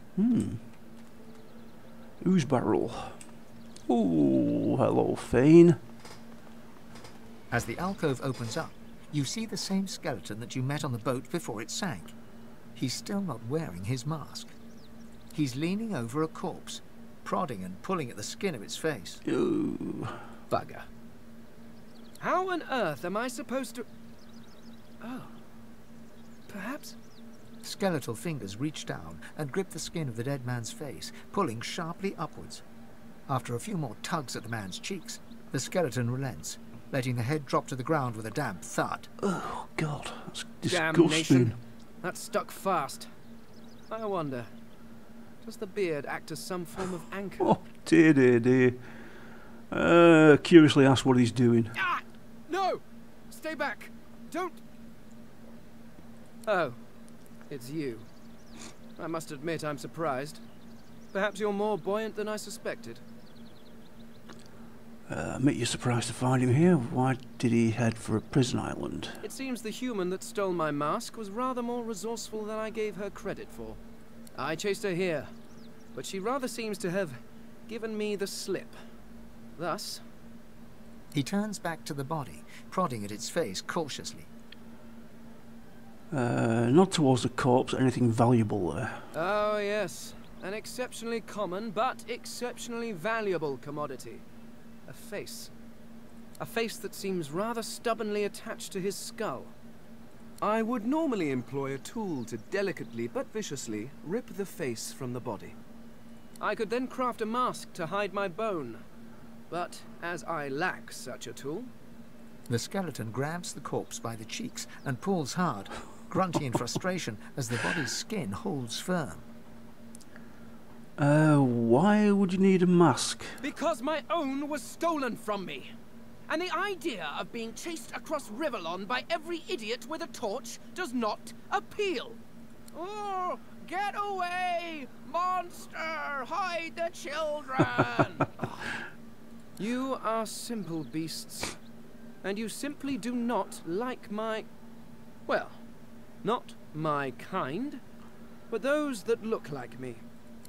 Ooze barrel. Oh, hello, Fane. As the alcove opens up, you see the same skeleton that you met on the boat before it sank. He's still not wearing his mask. He's leaning over a corpse, prodding and pulling at the skin of its face. Ooh. Bugger. How on earth am I supposed to... Oh. Perhaps... Skeletal fingers reach down and grip the skin of the dead man's face, pulling sharply upwards. After a few more tugs at the man's cheeks, the skeleton relents, letting the head drop to the ground with a damp thud. Oh, God, that's disgusting. Damnation. That stuck fast. I wonder, does the beard act as some form of anchor? Oh, dear, dear, dear. Curiously asked what he's doing. Ah! No! Stay back! Don't... Oh. It's you. I must admit I'm surprised. Perhaps you're more buoyant than I suspected. Admit you're surprised to find him here. Why did he head for a prison island? It seems the human that stole my mask was rather more resourceful than I gave her credit for. I chased her here, but she rather seems to have given me the slip. Thus... He turns back to the body, prodding at its face cautiously. Not towards the corpse, anything valuable there. Oh, yes. An exceptionally common, but exceptionally valuable commodity. A face. A face that seems rather stubbornly attached to his skull. I would normally employ a tool to delicately but viciously rip the face from the body. I could then craft a mask to hide my bone. But as I lack such a tool... The skeleton grabs the corpse by the cheeks and pulls hard, grunting in frustration as the body's skin holds firm. Why would you need a mask? Because my own was stolen from me. And the idea of being chased across Rivellon by every idiot with a torch does not appeal. Oh, get away! Monster! Hide the children! You are simple beasts. And you simply do not like my... well, not my kind, but those that look like me.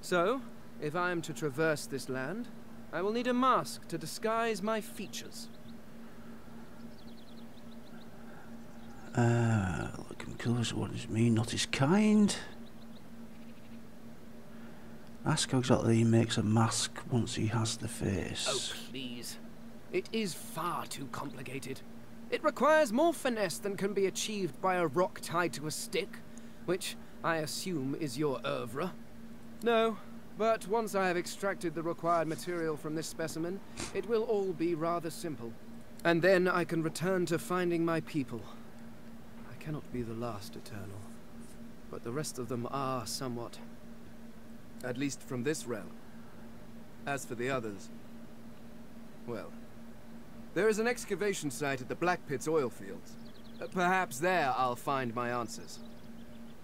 So, if I am to traverse this land, I will need a mask to disguise my features. Looking closer, what does it mean? Not his kind. Ask how exactly he makes a mask once he has the face. Oh, please. It is far too complicated. It requires more finesse than can be achieved by a rock tied to a stick, which I assume is your oeuvre. No, but once I have extracted the required material from this specimen, it will all be rather simple. And then I can return to finding my people. I cannot be the last Eternal, but the rest of them are somewhat. At least from this realm. As for the others, well, there is an excavation site at the Black Pit's oil fields. Perhaps there I'll find my answers.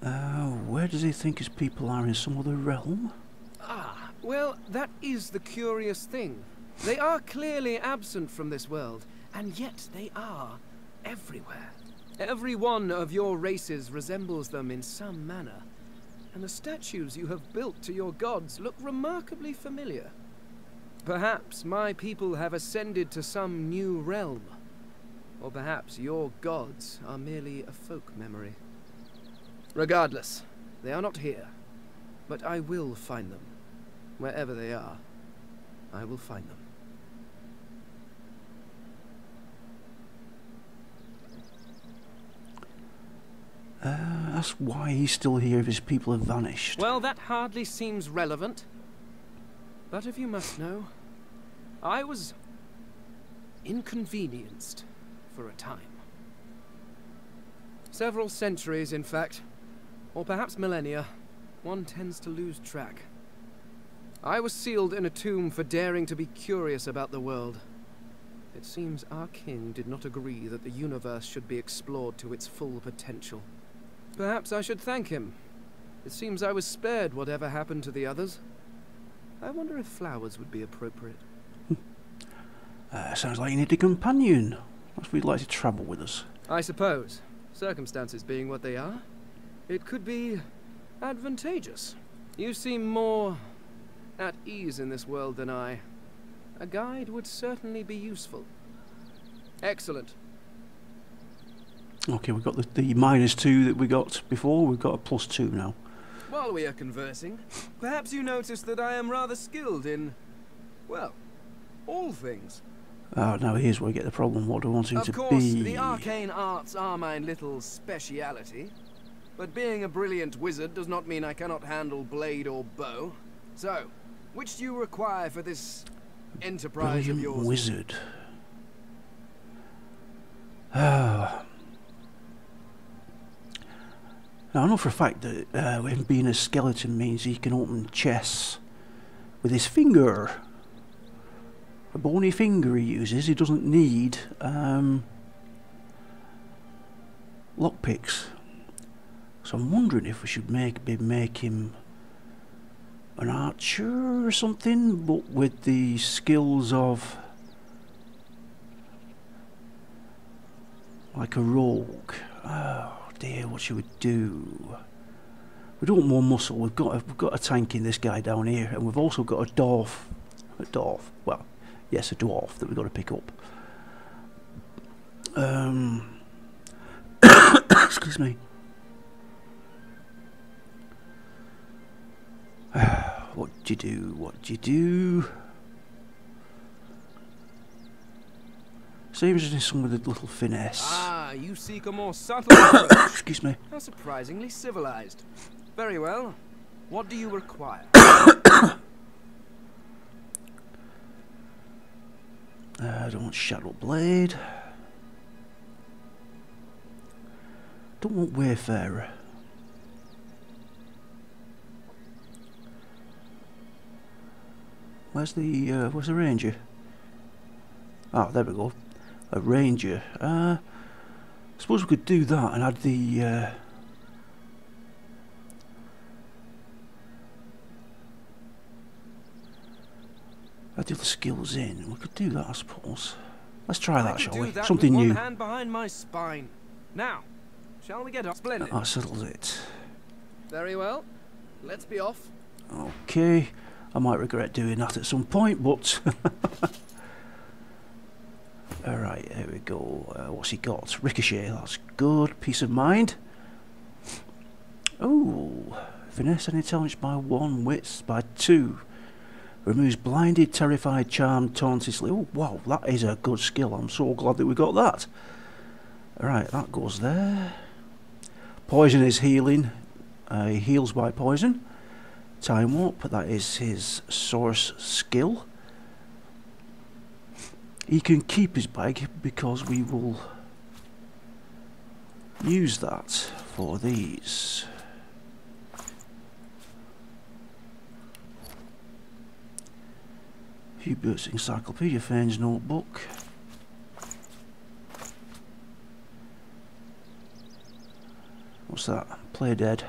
Where does he think his people are in some other realm? Ah, well, that is the curious thing. They are clearly absent from this world, and yet they are everywhere. Every one of your races resembles them in some manner, and the statues you have built to your gods look remarkably familiar. Perhaps my people have ascended to some new realm, or perhaps your gods are merely a folk memory. Regardless, they are not here, but I will find them. Wherever they are, I will find them. Ask why he's still here if his people have vanished. Well, that hardly seems relevant. But if you must know, I was inconvenienced for a time. Several centuries, in fact, or perhaps millennia. One tends to lose track. I was sealed in a tomb for daring to be curious about the world. It seems our king did not agree that the universe should be explored to its full potential. Perhaps I should thank him. It seems I was spared whatever happened to the others. I wonder if flowers would be appropriate. Sounds like you need a companion. If we'd like to travel with us. I suppose, circumstances being what they are, it could be advantageous. You seem more at ease in this world than I. A guide would certainly be useful. Excellent. Okay, we've got the -2 that we got before. We've got a +2 now. While we are conversing, perhaps you notice that I am rather skilled in, well, all things. Oh, now here's where we get the problem. What do I want him to be? Of course, the arcane arts are my little speciality. But being a brilliant wizard does not mean I cannot handle blade or bow. So, which do you require for this enterprise of yours? Wizard. Now, I know for a fact that him being a skeleton means he can open chests with his finger. A bony finger he uses. He doesn't need lockpicks. So I'm wondering if we should make him an archer or something, but with the skills of like a rogue. Oh dear, what should we do? We don't want more muscle. We've got a tank in this guy down here, and we've also got a dwarf. Well, yes, a dwarf that we've got to pick up. Excuse me. do you do? What do you do? Seems there's some with a little finesse. Ah, you seek a more subtle approach. Excuse me. How surprisingly civilized. Very well. What do you require? I don't want Shadow Blade. Don't want Wayfarer. Where's the ranger? Ah, there we go. A ranger. I suppose we could do that and add the add the other skills in. We could do that, I suppose. Let's try that, shall we? Something new. One hand behind my spine. Now, shall we get up? Splendid. That settles it. Very well. Let's be off. Okay. I might regret doing that at some point, but alright, here we go. What's he got? Ricochet, that's good. Peace of mind. Oh, finesse and intelligence by 1, wits by 2. Removes blinded, terrified, charmed, taunted. Oh wow, that is a good skill. I'm so glad that we got that. Alright, that goes there. Poison is healing. He heals by poison. Time Warp, that is his source skill. He can keep his bag because we will use that for these. Hubert's Encyclopedia, Fane's Notebook. What's that? Play Dead.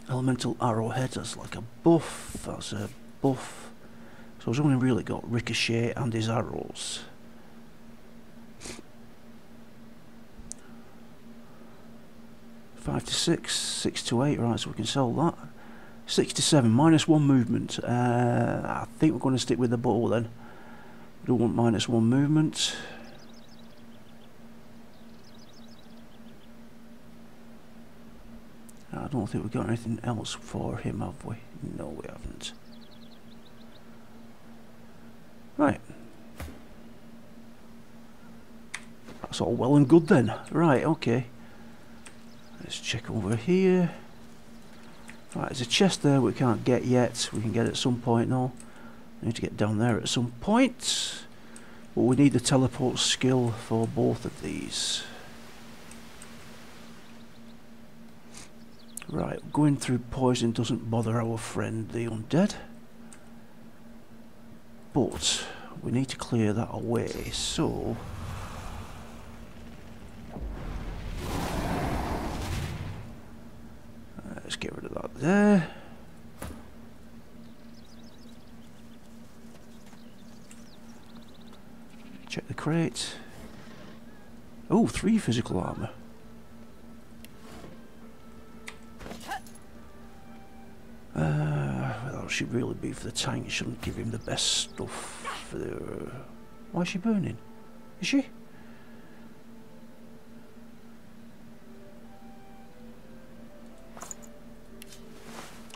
Elemental Arrowhead, that's like a buff, that's a buff. So he's only really got Ricochet and his arrows. $5 to $6, $6 to $8, right, so we can sell that. 6 to 7, -1 movement. I think we're going to stick with the bow then. We don't want -1 movement. I don't think we've got anything else for him, have we? No, we haven't. Right. That's all well and good then. Right, okay. Let's check over here. Right, there's a chest there we can't get yet. We can get it at some point now. We need to get down there at some point. But we need the teleport skill for both of these. Right, going through poison doesn't bother our friend the undead. But we need to clear that away, so let's get rid of that there. Check the crate. Oh, 3 physical armor. Well, it should really be for the tank. Shouldn't give him the best stuff for the... Why is she burning? Is she?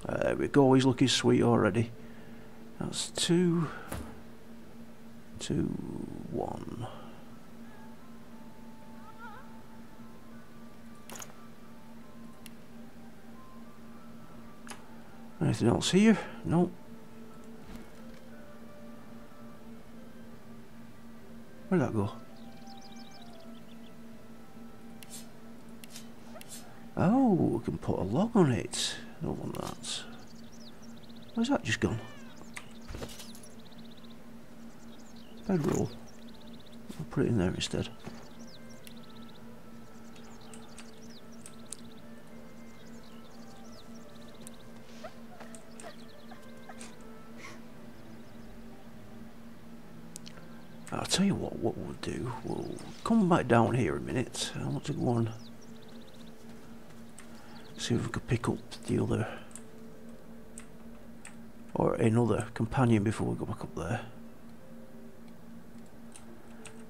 There we go, he's looking sweet already. That's 2, 2, 1. Anything else here? No. Where'd that go? Oh, we can put a log on it. Don't want that. Where's that just gone? Bedroll. I'll put it in there instead. I'll tell you what we'll do. We'll come back down here a minute. I want to go on. See if we could pick up the other, or another companion before we go back up there.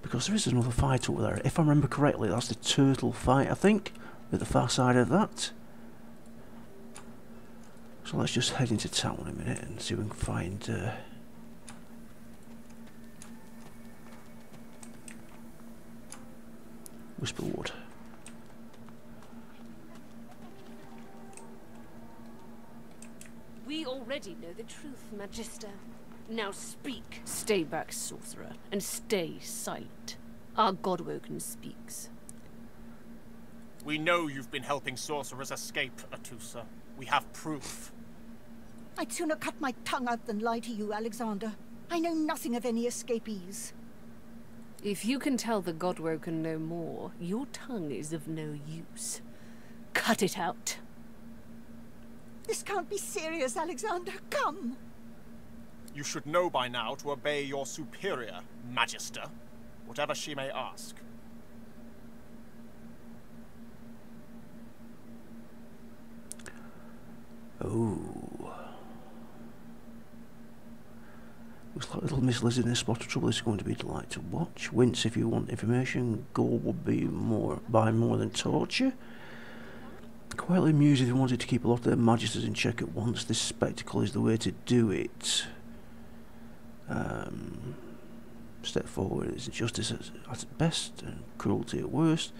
Because there is another fight over there. If I remember correctly, that's the turtle fight, I think, at the far side of that. So let's just head into town in a minute and see if we can find Whisperwood. We already know the truth, Magister. Now speak. Stay back, sorcerer, and stay silent. Our Godwoken speaks. We know you've been helping sorcerers escape, Atusa. We have proof. I'd sooner cut my tongue out than lie to you, Alexander. I know nothing of any escapees. If you can tell the Godwoken no more, your tongue is of no use. Cut it out. This can't be serious, Alexander. Come. You should know by now to obey your superior, Magister, whatever she may ask. Oh. Looks like little Miss Lizzie in a spot of trouble is going to be a delight to watch. Wince if you want information. Gold would be buy more than torture. Quietly amused if you wanted to keep a lot of their magisters in check at once. This spectacle is the way to do it. Step forward is injustice at best and cruelty at worst.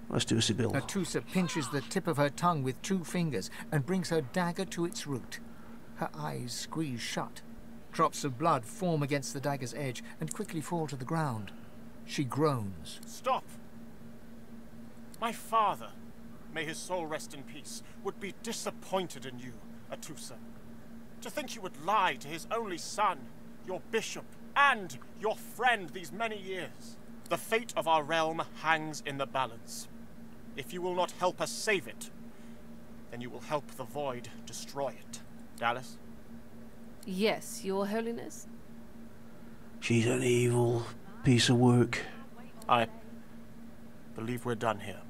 Let's do a Sebille. Atusa pinches the tip of her tongue with 2 fingers and brings her dagger to its root. Her eyes squeeze shut. Drops of blood form against the dagger's edge and quickly fall to the ground. She groans. Stop! My father, may his soul rest in peace, would be disappointed in you, Atusa. To think you would lie to his only son, your bishop, and your friend these many years. The fate of our realm hangs in the balance. If you will not help us save it, then you will help the Void destroy it. Dallas? Yes, Your Holiness? She's an evil piece of work. I believe we're done here.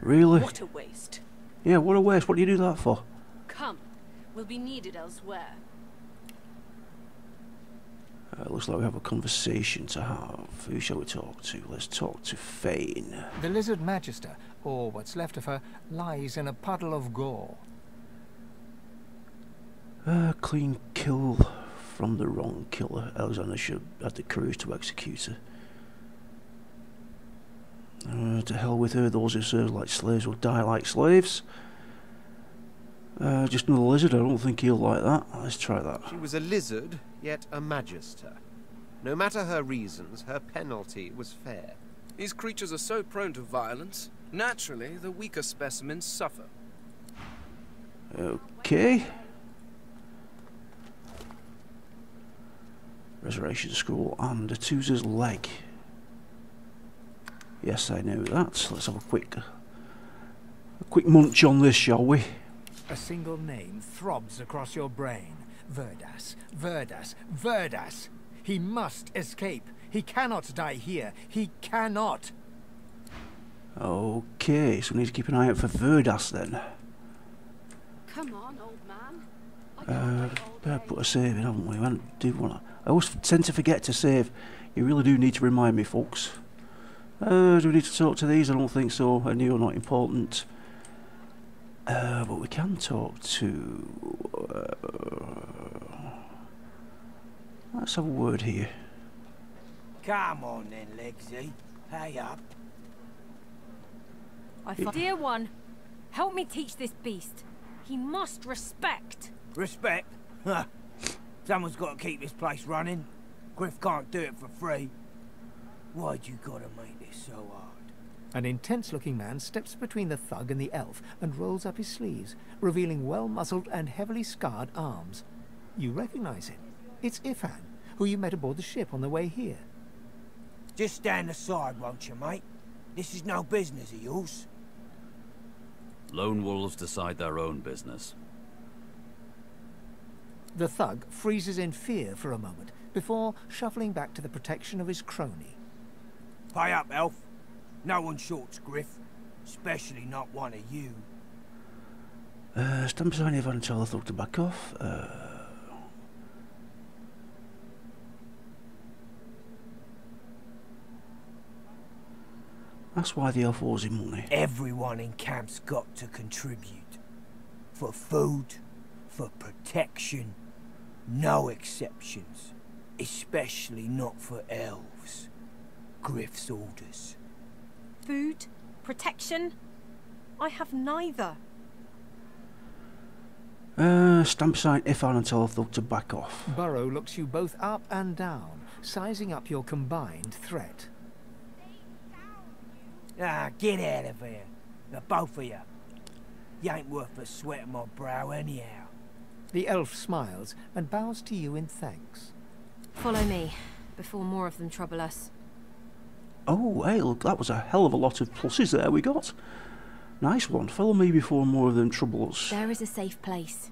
Really? What a waste. Yeah, what a waste. What do you do that for? Come, we'll be needed elsewhere. Looks like we have a conversation to have. Who shall we talk to? Let's talk to Fane. The Lizard Magister, or what's left of her, lies in a puddle of gore. Clean kill from the wrong killer. Alexander should have the courage to execute her. To hell with her. Those who serve like slaves will die like slaves. Just another lizard. I don't think he'll like that. Let's try that. She was a lizard, yet a magister. No matter her reasons, her penalty was fair. These creatures are so prone to violence. Naturally, the weaker specimens suffer. Okay. Resurrection Scroll and Atusa's leg. Yes, I know that. Let's have a quick munch on this, shall we? A single name throbs across your brain. Verdas, Verdas, Verdas. He must escape. He cannot die here. He cannot. Okay, so we need to keep an eye out for Verdas then. Come on, old man. Better put a save in, haven't we? I always tend to forget to save. You really do need to remind me, folks. Do we need to talk to these? I don't think so. I knew not important. But we can talk to... let's have a word here. Come on then, Legsy. Pay up. Dear one, help me teach this beast. He must respect. Respect? Huh. Someone's got to keep this place running. Griff can't do it for free. Why'd you gotta make this so hard? An intense-looking man steps between the thug and the elf and rolls up his sleeves, revealing well-muscled and heavily scarred arms. You recognize him. It's Ifan, who you met aboard the ship on the way here. Just stand aside, won't you, mate? This is no business of yours. Lone wolves decide their own business. The thug freezes in fear for a moment, before shuffling back to the protection of his crony. Pay up, elf. No one shorts Griff, especially not one of you. Stand beside Ivan and tell the thug to back off. That's why the elf owes him money. Everyone in camp's got to contribute. For food, for protection, no exceptions. Especially not for elves. Griff's orders. Food? Protection? I have neither. Stand beside Ifan and tell Thug to back off. Burrow looks you both up and down, sizing up your combined threat. Ah, get out of here. The both of you. You ain't worth the sweat of my brow anyhow. The elf smiles and bows to you in thanks. Follow me, before more of them trouble us. Oh, hey, look, that was a hell of a lot of pluses there we got. Nice one. Follow me before more of them trouble us. There is a safe place.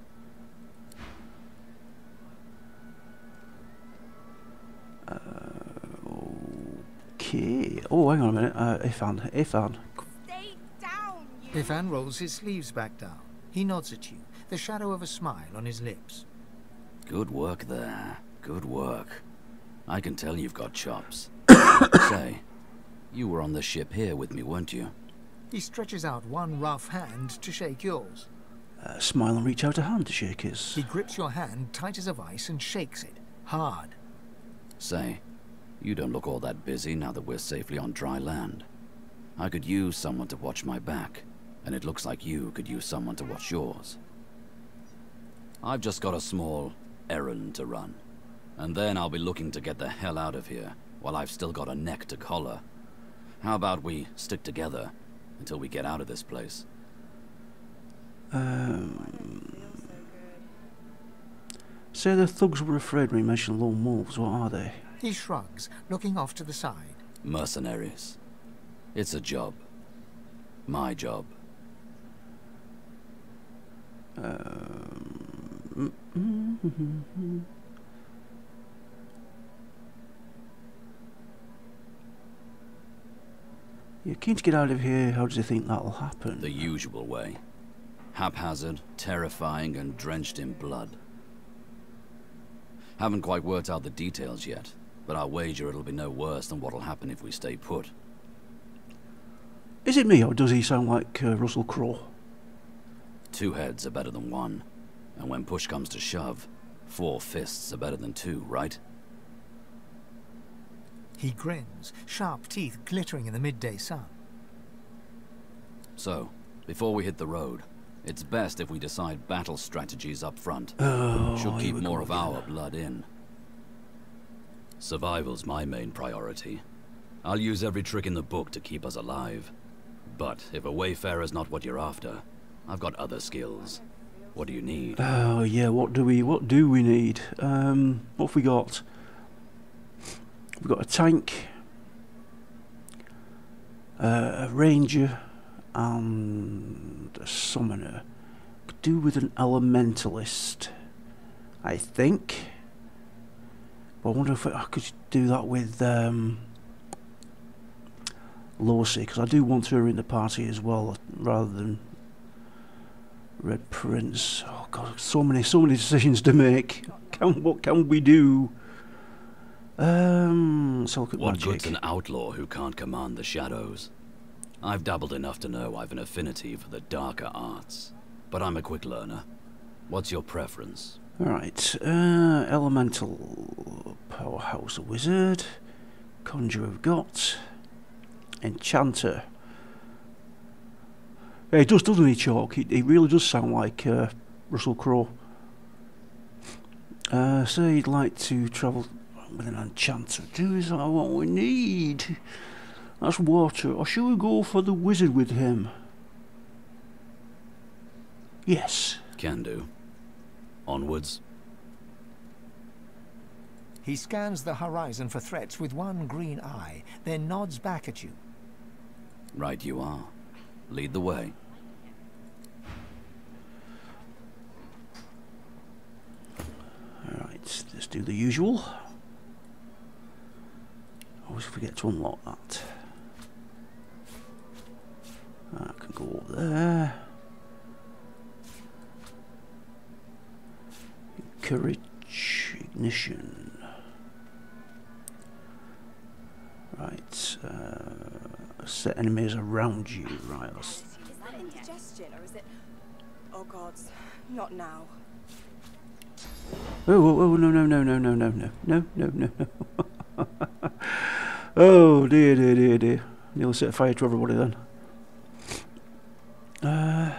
Okay. Oh, hang on a minute. Ifan. Stay down, you. Ifan rolls his sleeves back down. He nods at you, the shadow of a smile on his lips. Good work there. Good work. I can tell you've got chops. Say, you were on the ship here with me, weren't you? He stretches out one rough hand to shake yours. Smile and reach out a hand to shake his. He grips your hand tight as a vice and shakes it, hard. Say, you don't look all that busy now that we're safely on dry land. I could use someone to watch my back, and it looks like you could use someone to watch yours. I've just got a small errand to run, and then I'll be looking to get the hell out of here while I've still got a neck to collar. How about we stick together until we get out of this place? Say the thugs were afraid when you mentioned lone wolves. What are they? He shrugs, looking off to the side. Mercenaries. It's a job. My job. You're keen to get out of here. How do you think that'll happen? The usual way. Haphazard, terrifying, and drenched in blood. Haven't quite worked out the details yet, but I'll wager it'll be no worse than what'll happen if we stay put. Is it me, or does he sound like Russell Crowe? 2 heads are better than 1, and when push comes to shove, 4 fists are better than 2, right? He grins, sharp teeth glittering in the midday sun. So, before we hit the road, it's best if we decide battle strategies up front. Should keep more of our blood in. Survival's my main priority. I'll use every trick in the book to keep us alive. But if a wayfarer's not what you're after, I've got other skills. What do you need? Oh yeah, what do we need? What have we got? We've got a tank, a ranger, and a summoner. Could do with an elementalist, I think. But I wonder if I could do that with Lucy, because I do want her in the party as well, rather than Red Prince. Oh god, so many decisions to make. What can we do? So look at what magic. good's an outlaw who can't command the shadows? I've dabbled enough to know I've an affinity for the darker arts, but I'm a quick learner. What's your preference? Right, elemental, powerhouse wizard, conjurer we've got, enchanter. Yeah, he does, doesn't he, Chalk? He really does sound like Russell Crowe. Say he'd like to travel with an enchanter. Is that what we need? That's water. Or should we go for the wizard with him? Yes. Can do. Onwards. He scans the horizon for threats with one green eye, then nods back at you. Right you are. Lead the way. Alright, let's do the usual. Always forget to unlock that. That can go up there. Courage, ignition. Right, set enemies around you. Right, that's... Is that indigestion or is it... Oh gods, not now. Oh, no. Oh, dear. Nearly set fire to everybody then. Right,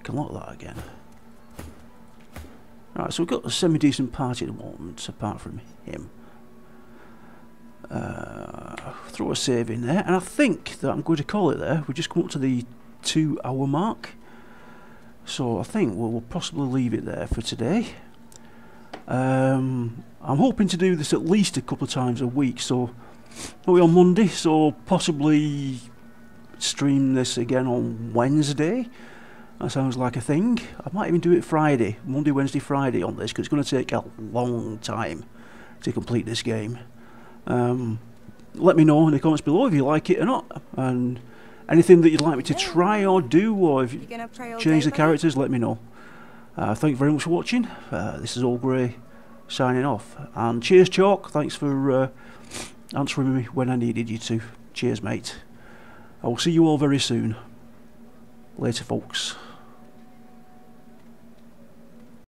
can lock that again. Right, so we've got a semi-decent party at the moment, apart from him. Throw a save in there, and I think that I'm going to call it there. We've just come up to the 2-hour mark. So I think we'll possibly leave it there for today. I'm hoping to do this at least a couple of times a week, so we're on Monday, so possibly stream this again on Wednesday. That sounds like a thing. I might even do it Friday, Monday, Wednesday, Friday on this, because it's going to take a long time to complete this game. Let me know in the comments below if you like it or not, and anything that you'd like me to try or do, or if you change the characters, let me know. Thank you very much for watching. This is Old Grey signing off, and cheers Chalk, thanks for answering me when I needed you to. Cheers mate. I will see you all very soon. Later folks.